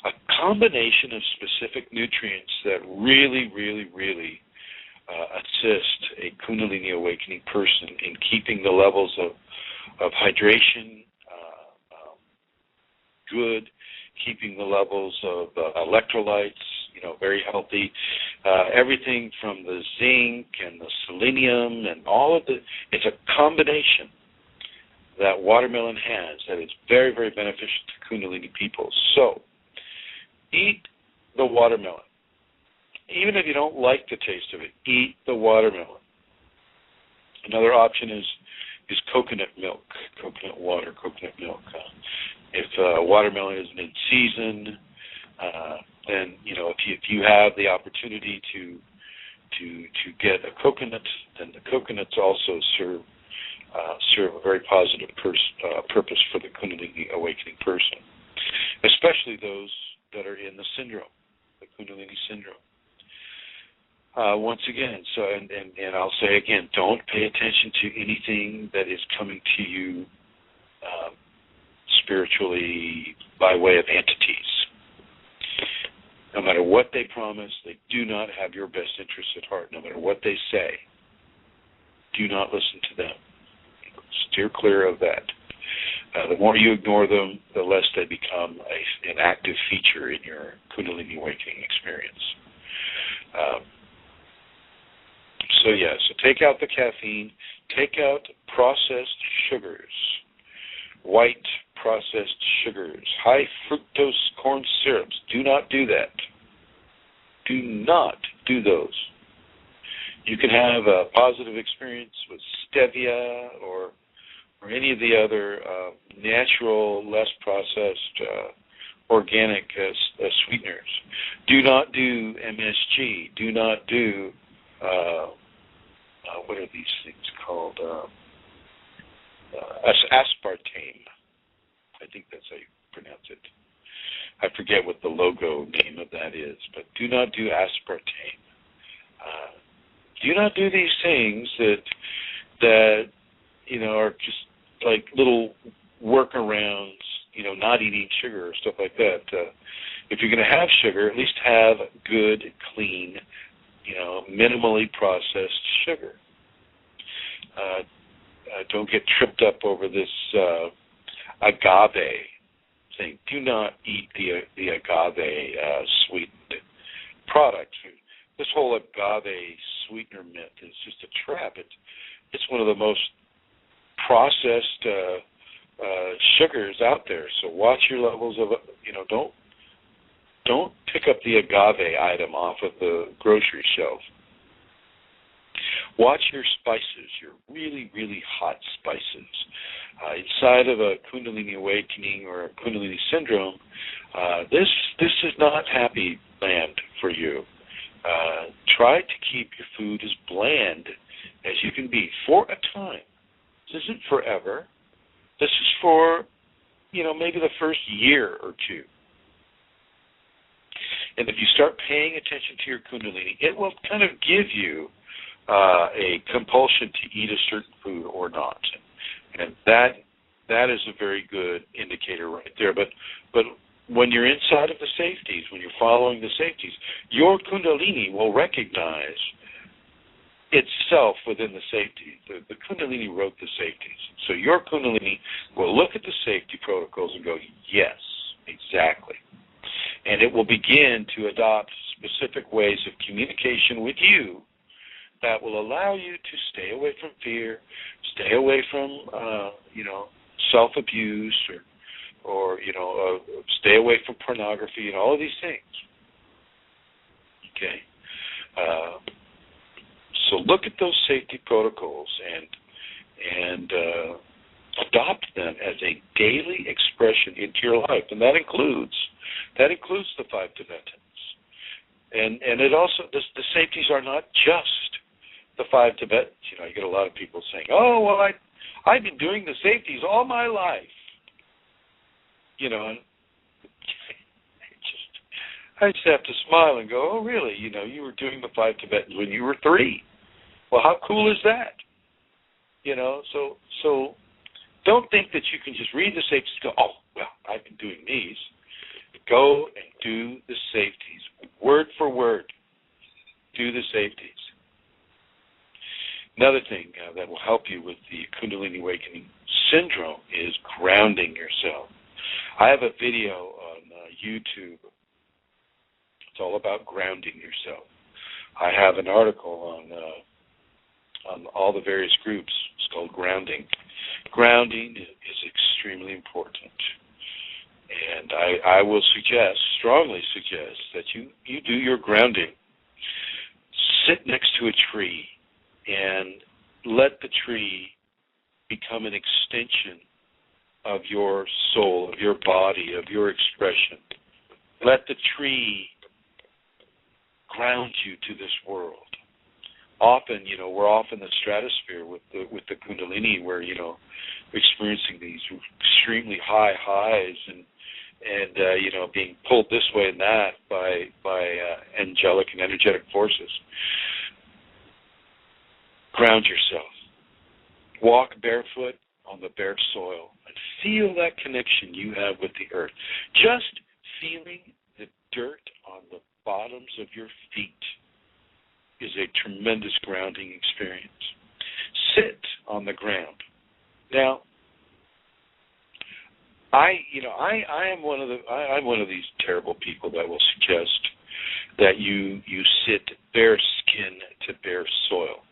a combination of specific nutrients that really, really, really assist a Kundalini awakening person in keeping the levels of hydration good, keeping the levels of electrolytes, very healthy. Everything from the zinc and the selenium and all of it's a combination that watermelon has that is very, very beneficial to Kundalini people. So, eat the watermelon. Even if you don't like the taste of it, eat the watermelon. Another option is coconut milk, coconut water, coconut milk. If watermelon isn't in season, then if you have the opportunity to get a coconut, then the coconuts also serve a very positive purpose for the Kundalini awakening person, especially those that are in the syndrome, the Kundalini syndrome. Once again, and I'll say again, don't pay attention to anything that is coming to you spiritually by way of entities. No matter what they promise, they do not have your best interests at heart. No matter what they say, do not listen to them. Steer clear of that. The more you ignore them, the less they become an active feature in your Kundalini awakening experience. So take out the caffeine, take out processed sugars, white processed sugars, high fructose corn syrups. Do not do that. Do not do those. You can have a positive experience with stevia or any of the other natural, less processed, organic sweeteners. Do not do MSG. Do not do what are these things called? Aspartame. I think that's how you pronounce it. I forget what the logo name of that is, but do not do aspartame. Do not do these things that are just like little workarounds, not eating sugar or stuff like that. If you're going to have sugar, at least have good, clean, minimally processed sugar. Don't get tripped up over this agave thing. Do not eat the agave sweetened product. This whole agave sweetener myth is just a trap. It's one of the most processed sugars out there. So watch your levels of don't pick up the agave item off of the grocery shelf. Watch your spices, your really, really hot spices. Inside of a Kundalini awakening or a Kundalini syndrome, this is not happy land for you. Try to keep your food as bland as you can be for a time. This isn't forever. This is for, maybe the first year or two. And if you start paying attention to your Kundalini, it will kind of give you a compulsion to eat a certain food or not. And that is a very good indicator right there. But when you're inside of the safeties, when you're following the safeties, your Kundalini will recognize itself within the safety. The Kundalini wrote the safeties. So your Kundalini will look at the safety protocols and go, yes, exactly. And it will begin to adopt specific ways of communication with you that will allow you to stay away from fear, stay away from, self-abuse or stay away from pornography and all of these things. Okay? So look at those safety protocols and adopt them as a daily expression into your life, and that includes the 5 Tibetans, and it also the safeties are not just the 5 Tibetans. You get a lot of people saying, "Oh, well, I've been doing the safeties all my life," and I just have to smile and go, "Oh, really? You were doing the 5 Tibetans when you were 3. Well, how cool is that?" So don't think that you can just read the safeties and go, "Oh, well, I've been doing these." Go and do the safeties, word for word. Do the safeties. Another thing that will help you with the Kundalini Awakening Syndrome is grounding yourself. I have a video on YouTube. It's all about grounding yourself. I have an article on all the various groups. It's called Grounding. Grounding is extremely important. And I will strongly suggest that you do your grounding. Sit next to a tree and let the tree become an extension of your soul, of your body, of your expression. Let the tree ground you to this world. Often, we're off in the stratosphere with the Kundalini, where experiencing these extremely high highs and being pulled this way and that by angelic and energetic forces. Ground yourself. Walk barefoot on the bare soil and feel that connection you have with the earth. Just feeling the dirt on the bottoms of your feet is a tremendous grounding experience. Sit on the ground. Now, I'm one of these terrible people that will suggest that you sit bare skin to bare soil.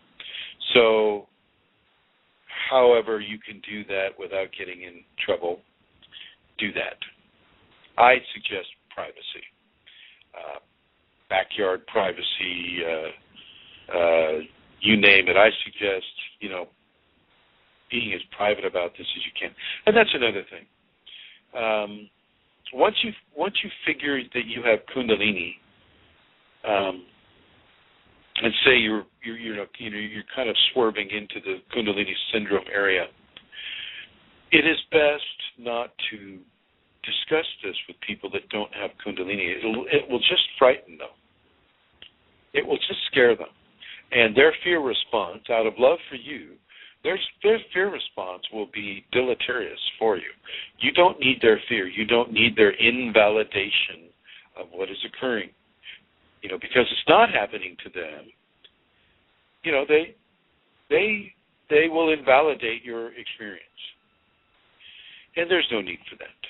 So, however you can do that without getting in trouble, do that. I suggest privacy, backyard privacy. You name it. I suggest being as private about this as you can, and that's another thing. Once you figure that you have Kundalini, and say you're kind of swerving into the Kundalini Syndrome area, it is best not to discuss this with people that don't have Kundalini. It will just frighten them. It will just scare them, and their fear response, out of love for you, their fear response will be deleterious for you. You don't need their fear. You don't need their invalidation of what is occurring. Because it's not happening to them. They will invalidate your experience. And there's no need for that.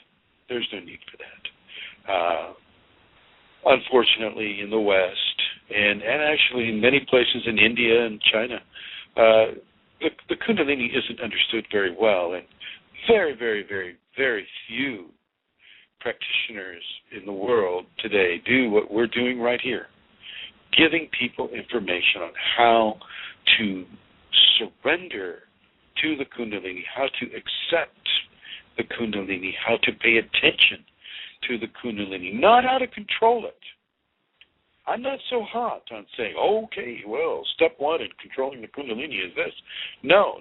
There's no need for that. Unfortunately, in the West, and actually in many places in India and China, the Kundalini isn't understood very well, and very, very, very, very few practitioners in the world today do what we're doing right here, giving people information on how to surrender to the Kundalini, how to accept the Kundalini, how to pay attention to the Kundalini, not how to control it, I'm not so hot on saying, okay, well, step one in controlling the Kundalini is this. No.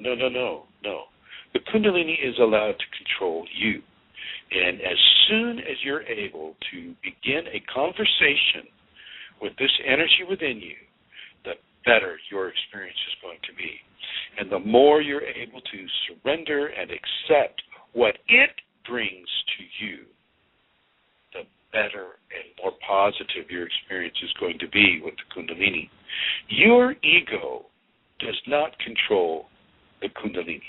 The Kundalini is allowed to control you. And as soon as you're able to begin a conversation with this energy within you, the better your experience is going to be. And the more you're able to surrender and accept what it brings to you, the better and more positive your experience is going to be with the Kundalini. Your ego does not control the Kundalini.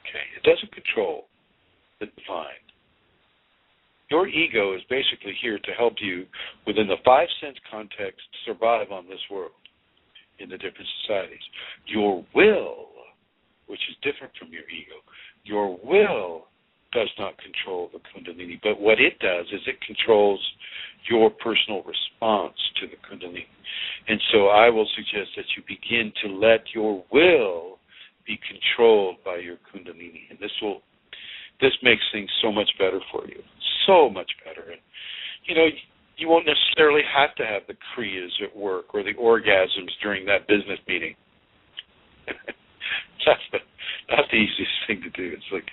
Okay, it doesn't control the divine. Your ego is basically here to help you within the 5 sense context survive on this world in the different societies. Your will, which is different from your ego, your will does not control the Kundalini, but what it does is it controls your personal response to the Kundalini. And so I will suggest that you begin to let your will be controlled by your Kundalini. And this makes things so much better for you. So much better. And, you won't necessarily have to have the kriyas at work or the orgasms during that business meeting. That's the easiest thing to do. It's like,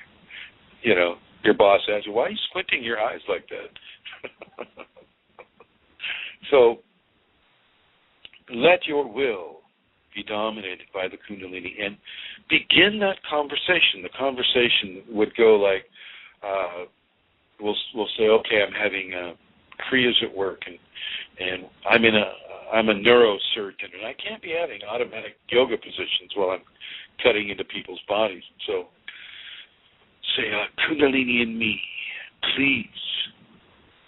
your boss asks you, why are you squinting your eyes like that? So let your will be dominated by the Kundalini and begin that conversation. The conversation would go like, we'll say, okay, I'm having kriyas at work, and I'm a neurosurgeon, and I can't be having automatic yoga positions while I'm cutting into people's bodies. So say, Kundalini in me, please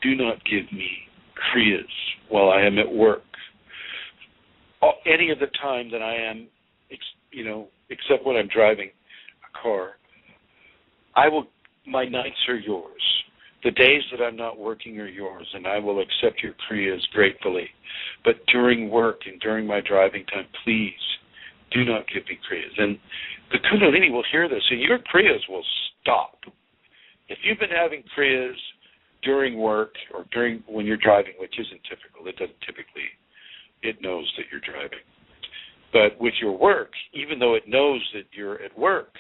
do not give me kriyas while I am at work. Any of the time that I am, except when I'm driving a car, my nights are yours. The days that I'm not working are yours, and I will accept your kriyas gratefully. But during work and during my driving time, please do not give me kriyas. And the Kundalini will hear this, and your kriyas will stop. If you've been having kriyas during work or when you're driving, which isn't typical, it knows that you're driving. But with your work, even though it knows that you're at work,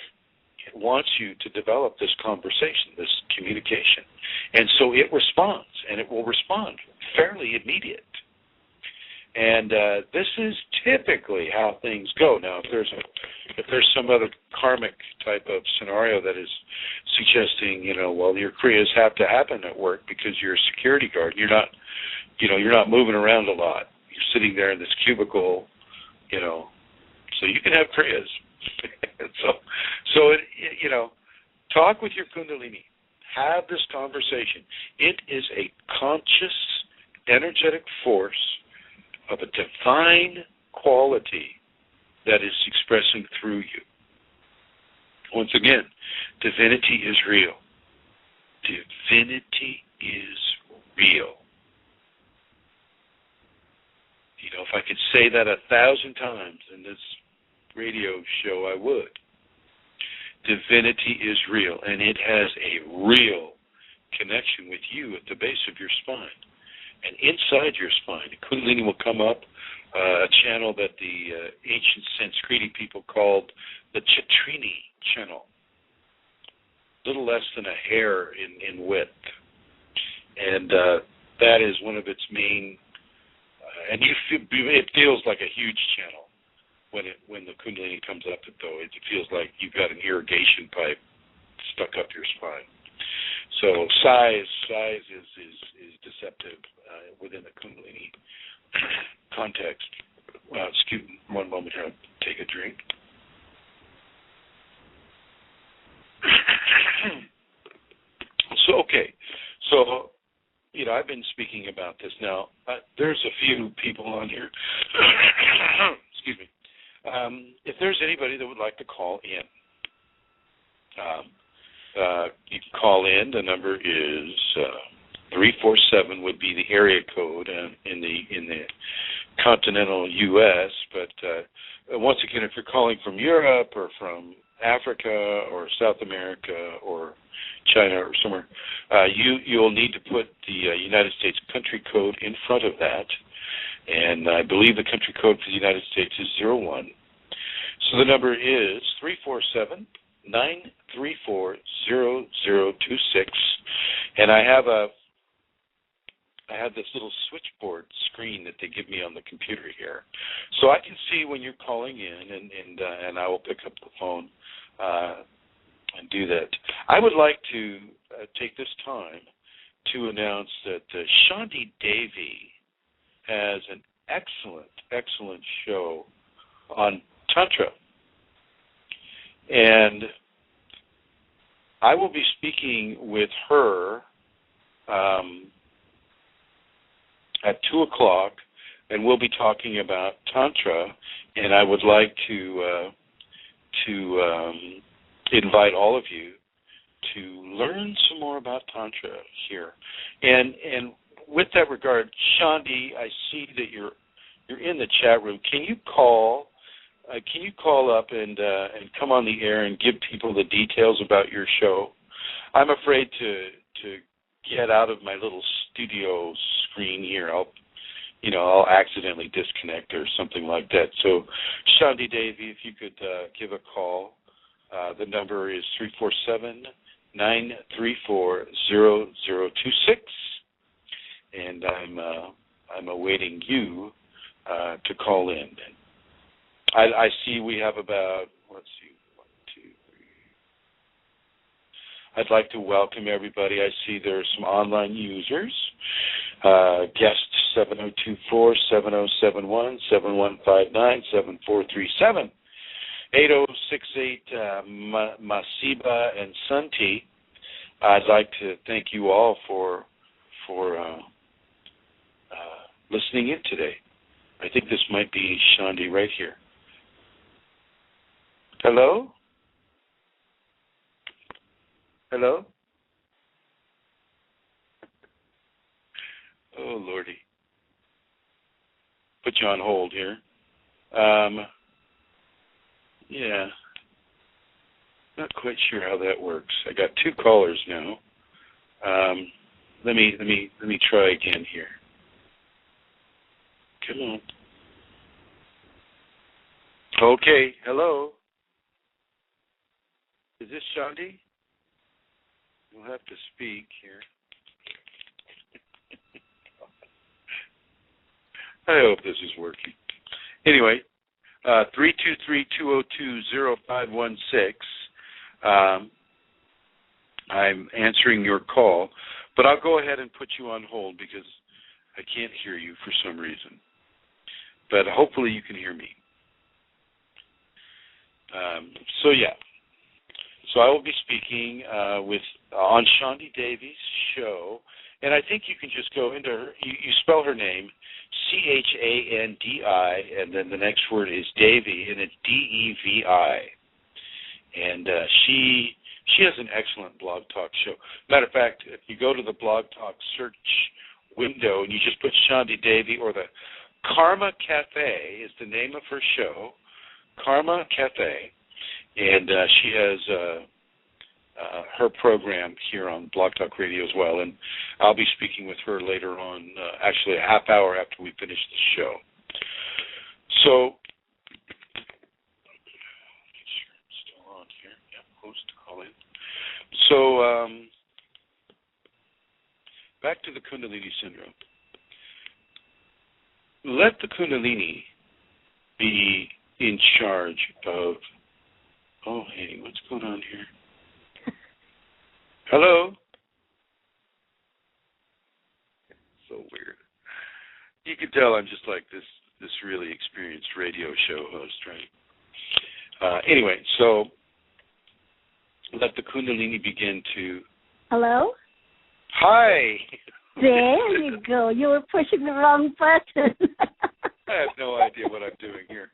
it wants you to develop this conversation, this communication. And so it responds, and it will respond fairly immediate. And this is typically how things go. Now, if there's some other karmic type of scenario that is suggesting, your kriyas have to happen at work because you're a security guard, you're not moving around a lot. You're sitting there in this cubicle, so you can have kriyas. so talk with your Kundalini. Have this conversation. It is a conscious, energetic force of a divine quality that is expressing through you. Once again, divinity is real. Divinity is real. If I could say that 1,000 times in this radio show, I would. Divinity is real, and it has a real connection with you at the base of your spine. And inside your spine, the Kundalini will come up, a channel that the ancient Sanskriti people called the Chatrini channel, little less than a hair in width. And that is one of its main, and it feels like a huge channel when the Kundalini comes up it, though. It feels like you've got an irrigation pipe stuck up your spine. So size is deceptive within the Kundalini context. Excuse me, one moment here. I'll take a drink. So I've been speaking about this now. There's a few people on here. Excuse me. If there's anybody that would like to call in, you can call in. The number is 347 would be the area code in the continental U.S. But once again, if you're calling from Europe or from Africa or South America or China or somewhere, you'll need to put the United States country code in front of that. And I believe the country code for the United States is 01. So the number is 347-934-0026. And I have this little switchboard screen that they give me on the computer here, so I can see when you're calling in, and I will pick up the phone and do that. I would like to take this time to announce that Shandi Devi has an excellent show on Tantra, and I will be speaking with her at 2 o'clock, and we'll be talking about Tantra, and I would like to invite all of you to learn some more about Tantra here. And with that regard, Shandi, I see that you're in the chat room. Can you call up and come on the air and give people the details about your show? I'm afraid to get out of my little studio screen here. I'll accidentally disconnect or something like that. So, Shandi Devi, if you could give a call, the number is 347-934-0026, and I'm awaiting you to call in. I see we have about, let's see, 1, 2, 3. I'd like to welcome everybody. I see there are some online users. Guest 7024-7071, 7159, 7437, 8068, Masiba and Sunti. I'd like to thank you all for listening in today. I think this might be Shandi right here. Hello? Hello? Oh, Lordy. Put you on hold here. Yeah. Not quite sure how that works. I got 2 callers now. Let me try again here. Come on. Okay. Hello. Is this Shandi? We'll have to speak here. I hope this is working. Anyway, 323-202-0516. I'm answering your call, but I'll go ahead and put you on hold because I can't hear you for some reason. But hopefully you can hear me. So I will be speaking on Shandi Devi's show, and I think you can just go into her. You spell her name Chandi, and then the next word is Devi, and it's Devi. And she has an excellent blog talk show. Matter of fact, if you go to the blog talk search window and you just put Shandi Devi, or the Karma Cafe is the name of her show, Karma Cafe, and she has her program here on Blog Talk Radio as well, and I'll be speaking with her later on, actually a half hour after we finish the show. So, make sure I'm still on here. Yeah, host call in. So, back to the Kundalini Syndrome. Let the Kundalini be in charge of, oh, hey, what's going on here? Hello? So weird. You can tell I'm just like this really experienced radio show host, right? Anyway, so let the Kundalini begin to... Hello? Hi! There you go. You were pushing the wrong button. I have no idea what I'm doing here.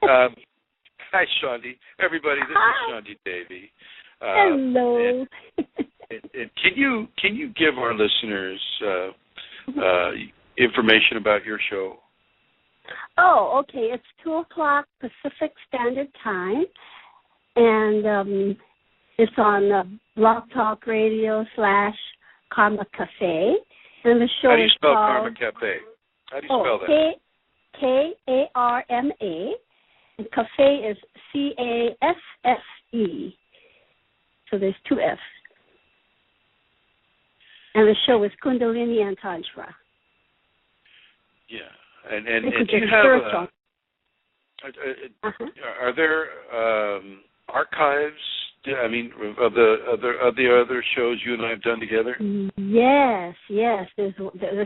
Hi, Shandi. Everybody, this is Shandi Devi. Hello. And can you give our listeners information about your show? Oh, okay. It's 2 o'clock Pacific Standard Time, And it's on Blog Talk Radio / Karma Cafe. And the show How do you is spell called, Karma Cafe? How do you spell that? Karma. And cafe is CAFFE. So there's 2 F's. And the show is Kundalini and Tantra. Yeah. And do you have are there archives? I mean, of the other shows you and I have done together? Yes. There's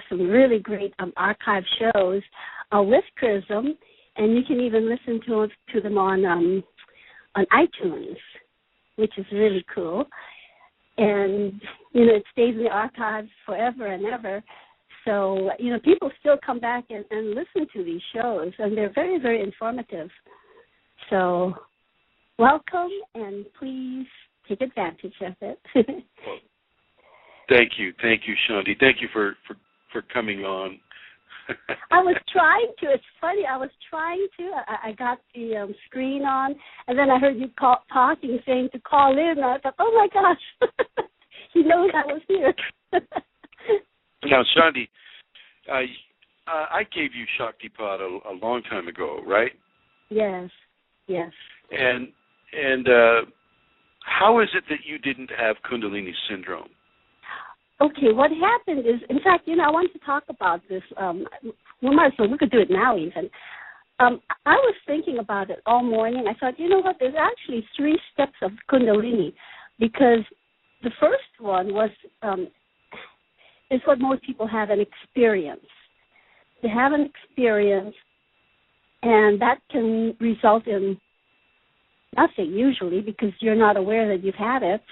some really great archive shows with Prism, and you can even listen to them on iTunes, which is really cool. And it stays in the archives forever and ever. So people still come back and listen to these shows, and they're very, very informative. So welcome, and please take advantage of it. Well, thank you, Shanti. Thank you for coming on. I was trying to. It's funny. I was trying to. I got the screen on, and then I heard you talking, saying to call in. And I thought, oh my gosh, he knows I was here. Now, Shanti, I gave you Shaktipat a long time ago, right? Yes. And how is it that you didn't have Kundalini Syndrome? Okay, what happened is, in fact, I wanted to talk about this. We could do it now even. I was thinking about it all morning. I thought, you know what, there's actually 3 steps of Kundalini, because the first one is what most people have, an experience. They have an experience, and that can result in nothing usually, because you're not aware that you've had it.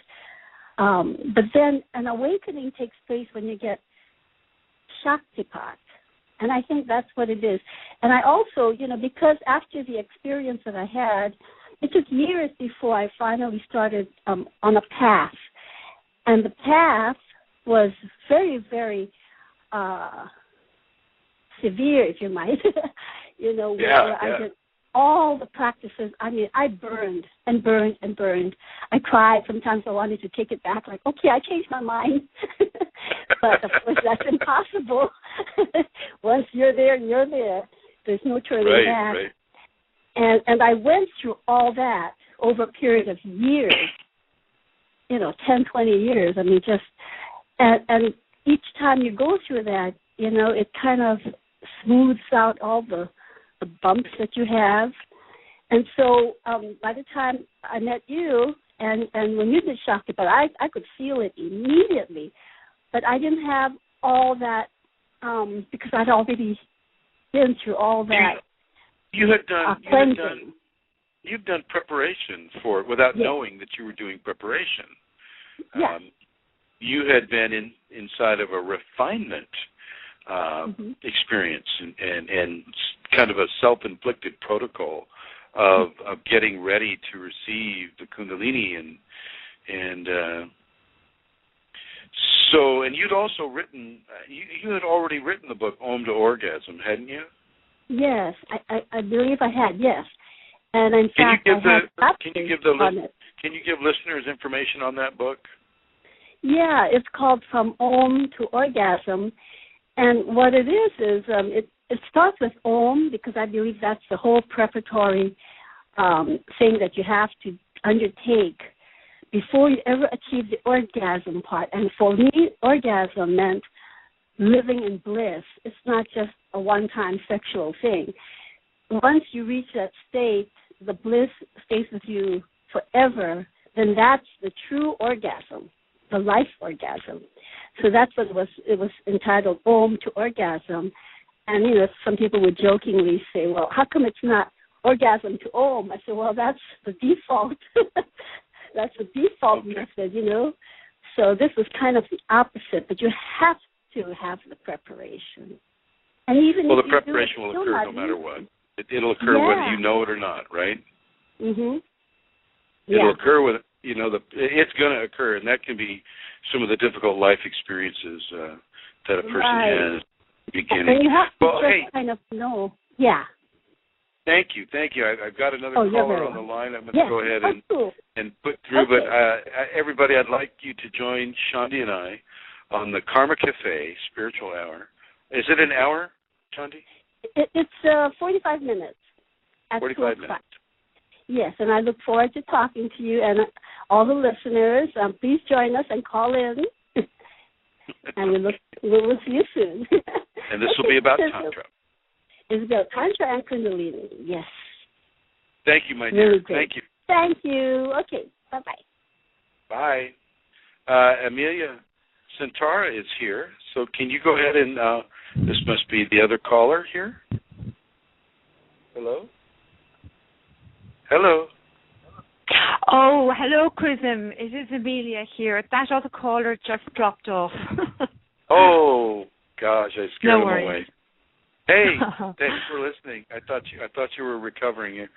But then an awakening takes place when you get Shaktipat. And I think that's what it is. And I also, because after the experience that I had, it took years before I finally started on a path. And the path was very, very severe, if you might. Where I did all the practices. I mean, I burned and burned and burned. I cried. Sometimes I wanted to take it back, like, okay, I changed my mind. But, of course, that's impossible. Once you're there, you're there. There's no turning back. Right. And I went through all that over a period of years, 10, 20 years. I mean, and each time you go through that, it kind of smooths out all the bumps that you have. And so by the time I met you, and when you did Shaktipat, I could feel it immediately. But I didn't have all that because I'd already been through all that. You've done preparation for it without knowing that you were doing preparation. Yeah. You had been inside of a refinement experience and kind of a self-inflicted protocol of getting ready to receive the Kundalini and so, and you'd also written, you had already written the book Om to Orgasm, hadn't you? Yes, I believe I had, yes. And in fact, can you give listeners information on that book? Yeah, it's called From Om to Orgasm. And what it is it starts with Om, because I believe that's the whole preparatory thing that you have to undertake before you ever achieve the orgasm part. And for me, orgasm meant living in bliss. It's not just a one-time sexual thing. Once you reach that state, the bliss stays with you forever, then that's the true orgasm, the life orgasm. So that's what it was entitled, Om to Orgasm. And, some people would jokingly say, well, how come it's not orgasm to Om? I said, well, that's the default. That's the default method, So this was kind of the opposite, but you have to have the preparation. And even the preparation will occur no matter what. It'll occur whether you know it or not, right? Mhm. It'll occur with it's going to occur, and that can be some of the difficult life experiences that a person has beginning. And you have to kind of know. Yeah. Thank you. I've got another caller on the line. I'm going to go ahead and put through. Okay. But everybody, I'd like you to join Shandi and I on the Karma Cafe Spiritual Hour. Is it an hour, Shandi? It's 45 minutes. At 45 minutes. Yes, and I look forward to talking to you and all the listeners. Please join us and call in. And we will see you soon. And this will be about Tantra. It's about Tantra and Kundalini, yes. Thank you, my dear. Really great. Thank you. Thank you. Okay, bye-bye. Bye. Amelia Centara is here, so can you go ahead and, this must be the other caller here. Hello? Hello? Oh, hello, Chrism. It is Amelia here. That other caller just dropped off. Oh, gosh, I scared no him worries. away. Hey, thanks for listening. I thought you were recovering.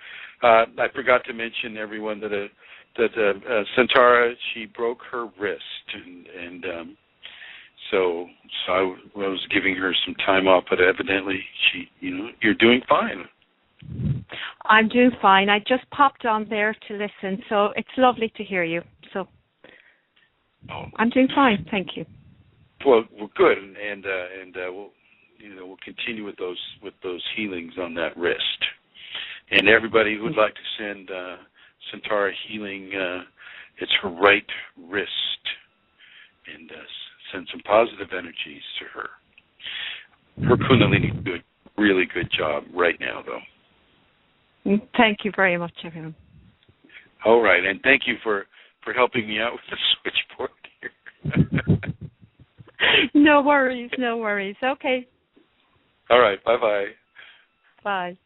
I forgot to mention, everyone, that Centara, she broke her wrist, and so I was giving her some time off, but evidently you're doing fine. I'm doing fine. I just popped on there to listen, so it's lovely to hear you. So I'm doing fine, thank you. Well, good, and we'll continue with those healings on that wrist. And everybody who would like to send Centara healing, it's her right wrist, and send some positive energies to her. Her Kundalini good, really good job right now, though. Thank you very much, everyone. All right, and thank you for helping me out with the switchboard here. No worries. Okay. All right, bye-bye. Bye.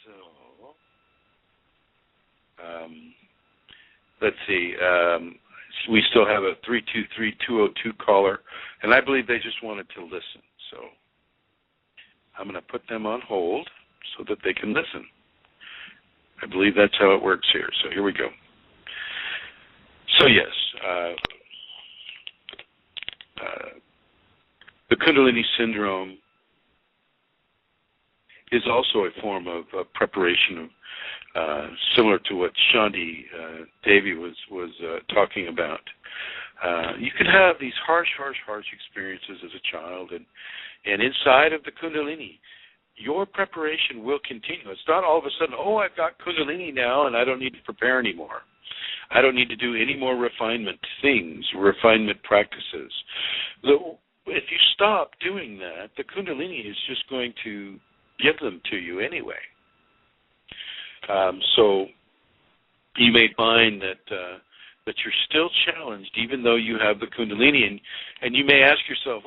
So, let's see. We still have a 323-202 caller, and I believe they just wanted to listen, so I'm going to put them on hold so that they can listen. I believe that's how it works here. So here we go. So yes, the Kundalini Syndrome is also a form of preparation, similar to what Shandi Devi was talking about. You can have these harsh experiences as a child, and inside of the Kundalini, your preparation will continue. It's not all of a sudden, I've got Kundalini now and I don't need to prepare anymore. I don't need to do any more refinement practices. If you stop doing that, the Kundalini is just going to give them to you anyway. So you may find that you're still challenged even though you have the Kundalini, and you may ask yourself,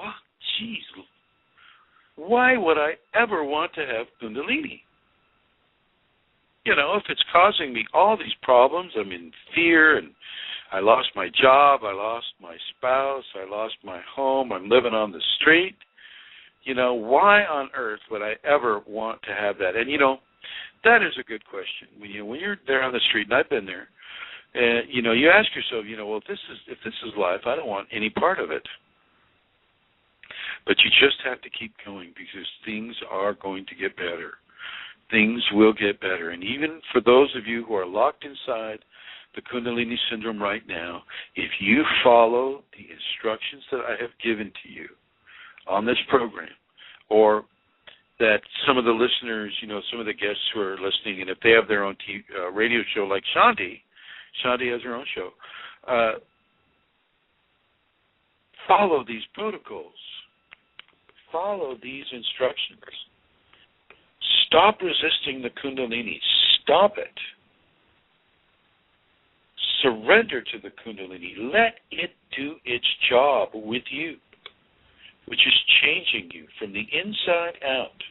why would I ever want to have Kundalini? If it's causing me all these problems, I'm in fear, and I lost my job, I lost my spouse, I lost my home, I'm living on the street. Why on earth would I ever want to have that? And, that is a good question. When you're there on the street, and I've been there, you ask yourself, if this is life, I don't want any part of it. But you just have to keep going because things are going to get better. Things will get better. And even for those of you who are locked inside the Kundalini Syndrome right now, if you follow the instructions that I have given to you on this program, or that some of the listeners, some of the guests who are listening, and if they have their own radio show like Shandi has her own show, follow these protocols. Follow these instructions. Stop resisting the Kundalini. Stop it. Surrender to the Kundalini. Let it do its job with you, which is changing you from the inside out.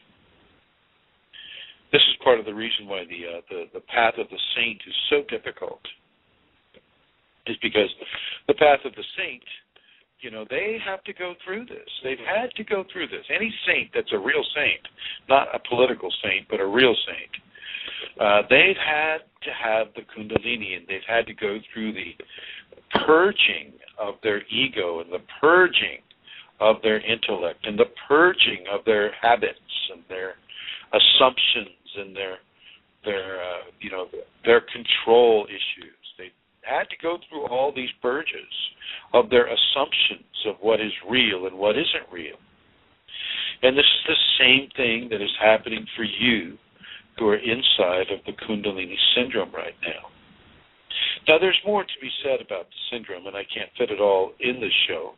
This is part of the reason why the path of the saint is so difficult. Is because the path of the saint, they have to go through this. They've had to go through this. Any saint that's a real saint, not a political saint, but a real saint, they've had to have the Kundalini, and they've had to go through the purging of their ego and the purging of their intellect and the purging of their habits and their assumptions and their control issues. They had to go through all these purges of their assumptions of what is real and what isn't real. And this is the same thing that is happening for you who are inside of the Kundalini Syndrome right now. Now, there's more to be said about the syndrome, and I can't fit it all in this show.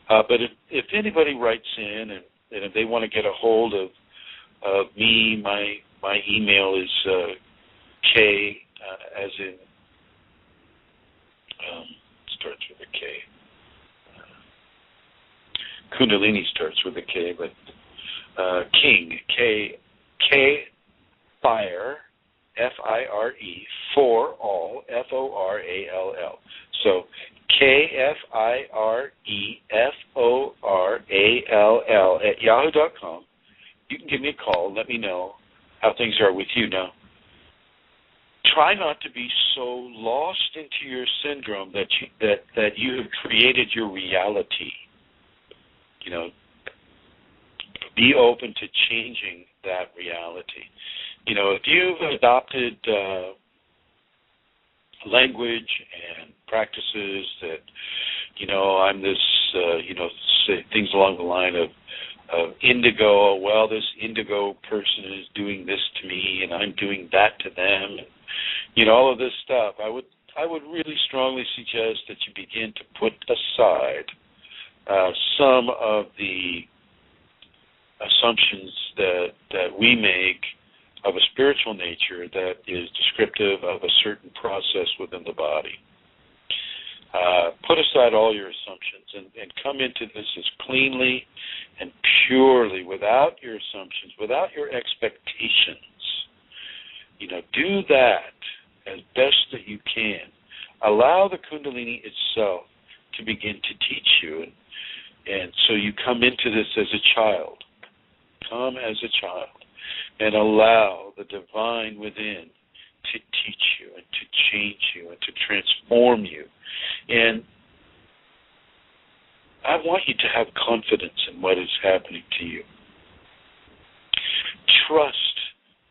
But if anybody writes in and if they want to get a hold of me, my email is K, as in, starts with a K. Kundalini starts with a K, but King, K Fire, F-I-R-E, for all, F-O-R-A-L-L. So KFIREFORALL at yahoo.com. You can give me a call and let me know how things are with you now. Try not to be so lost into your syndrome that you have created your reality. You know, be open to changing that reality. You know, if you've adopted language and practices that, you know, I'm this, say things along the line of indigo, well, this indigo person is doing this to me and I'm doing that to them, and, you know, all of this stuff, I would really strongly suggest that you begin to put aside some of the assumptions that we make of a spiritual nature that is descriptive of a certain process within the body. Put aside all your assumptions and come into this as cleanly and purely, without your assumptions, without your expectations. You know, do that as best that you can. Allow the Kundalini itself to begin to teach you, and so you come into this as a child. Come as a child and allow the divine within to teach you and to change you and to transform you. And I want you to have confidence in what is happening to you. Trust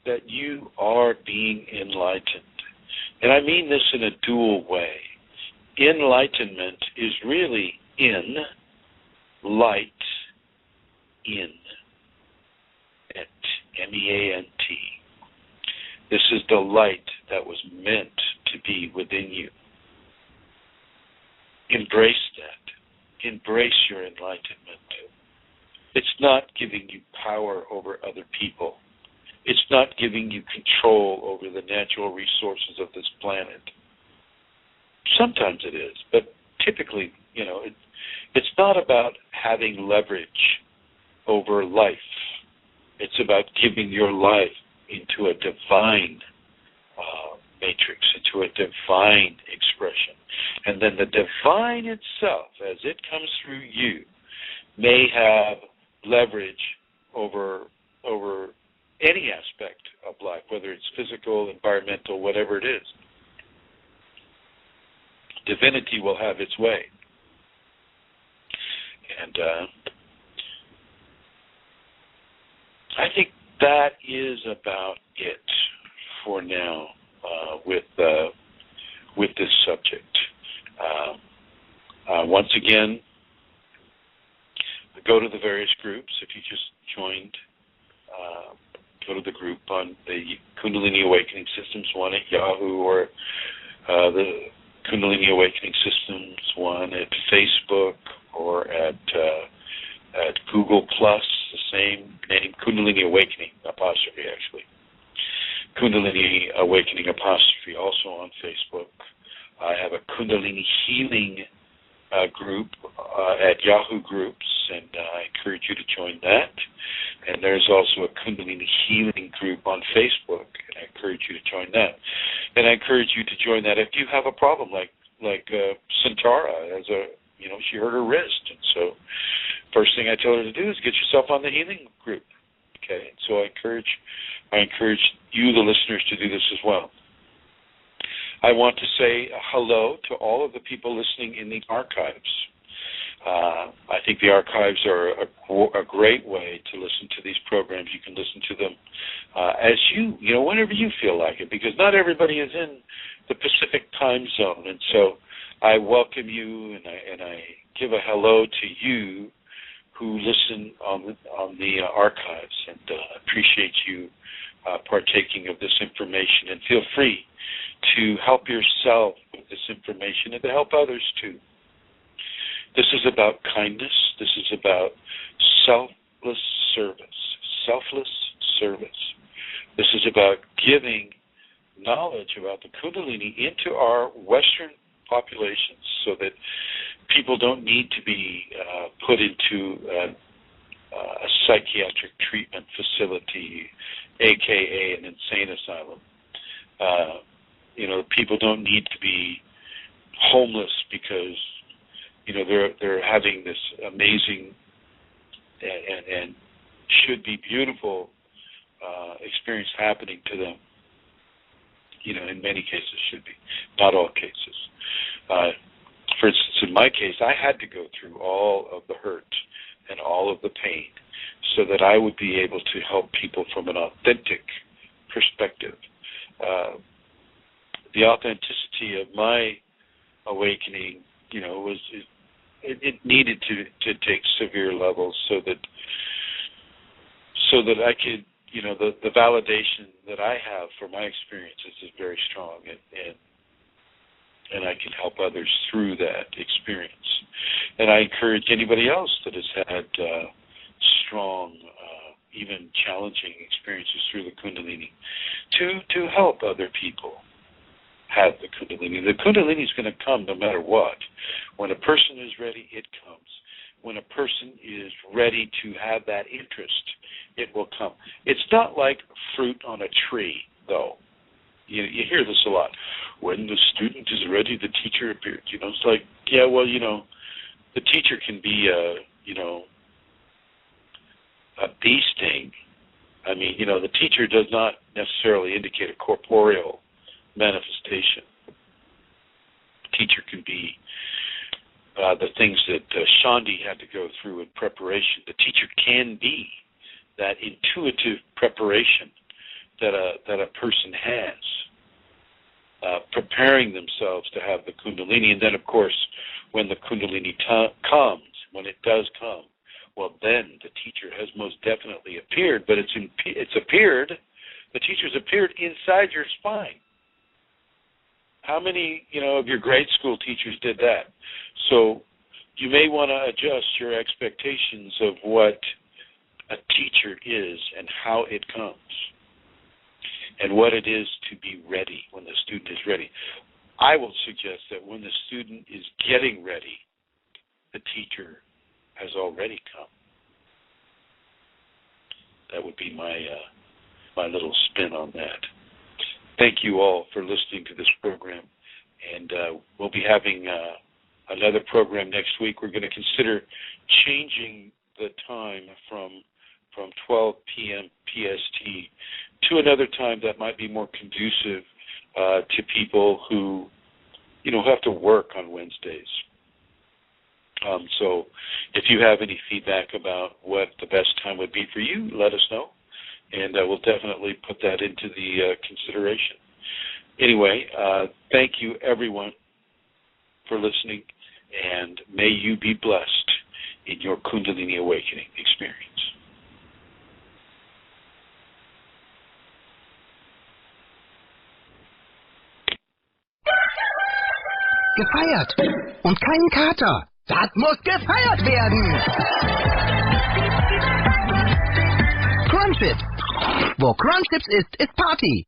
that you are being enlightened. And I mean this in a dual way. Enlightenment is really in, light, in. M-E-A-N-T. This is the light that was meant to be within you. Embrace that. Embrace your enlightenment. It's not giving you power over other people. It's not giving you control over the natural resources of this planet. Sometimes it is, but typically, you know, it's not about having leverage over life. It's about giving your life into a divine matrix, into a divine expression. And then the divine itself, as it comes through you, may have leverage over any aspect of life, whether it's physical, environmental, whatever it is. Divinity will have its way. And I think that is about it for now with this subject. Once again, go to the various groups. If you just joined, go to the group on the Kundalini Awakening Systems one at Yahoo, or the Kundalini Awakening Systems one at Facebook, or at Google Plus, the same name, Kundalini Awakening, apostrophe actually. Kundalini Awakening apostrophe, also on Facebook. I have a Kundalini Healing group at Yahoo Groups, and I encourage you to join that. And there's also a Kundalini Healing group on Facebook, and I encourage you to join that. And I encourage you to join that if you have a problem, like Santara, she hurt her wrist, and so first thing I tell her to do is get yourself on the healing group. Okay, so I encourage you, the listeners, to do this as well. I want to say hello to all of the people listening in the archives. I think the archives are a great way to listen to these programs. You can listen to them as whenever you feel like it, because not everybody is in the Pacific time zone. And so I welcome you, and I give a hello to you who listen on the archives, and appreciate you partaking of this information. And feel free to help yourself with this information and to help others too. This is about kindness. This is about selfless service. Selfless service. This is about giving knowledge about the Kundalini into our Western populations so that people don't need to be put into a psychiatric treatment facility, a.k.a. an insane asylum. People don't need to be homeless because they're having this amazing and should be beautiful experience happening to them. In many cases should be, not all cases. For instance, in my case, I had to go through all of the hurt and all of the pain so that I would be able to help people from an authentic perspective. The authenticity of my awakening, it needed to take severe levels so that I could, the validation that I have for my experiences is very strong, and I can help others through that experience. And I encourage anybody else that has had strong, even challenging experiences through the Kundalini to help other people have the Kundalini. The Kundalini is going to come no matter what. When a person is ready, it comes. When a person is ready to have that interest, it will come. It's not like fruit on a tree, though. You hear this a lot. When the student is ready, the teacher appears. It's like, yeah, well, the teacher can be a bee sting. I mean, the teacher does not necessarily indicate a corporeal manifestation. The teacher can be the things that Shandi had to go through in preparation. The teacher can be that intuitive preparation that a person has, preparing themselves to have the Kundalini. And then, of course, when the Kundalini comes, when it does come, well, then the teacher has most definitely appeared, but it's appeared, the teacher's appeared inside your spine. How many, of your grade school teachers did that? So you may want to adjust your expectations of what a teacher is and how it comes, and what it is to be ready when the student is ready. I will suggest that when the student is getting ready, the teacher has already come. That would be my little spin on that. Thank you all for listening to this program, and we'll be having another program next week. We're going to consider changing the time from 12 p.m. PST to another time that might be more conducive to people who, have to work on Wednesdays. So if you have any feedback about what the best time would be for you, let us know, and we'll definitely put that into the consideration. Anyway, thank you, everyone, for listening, and may you be blessed in your Kundalini awakening experience. Gefeiert! Und kein Kater! Das muss gefeiert werden! Crunchips! Wo Crunchips ist Party!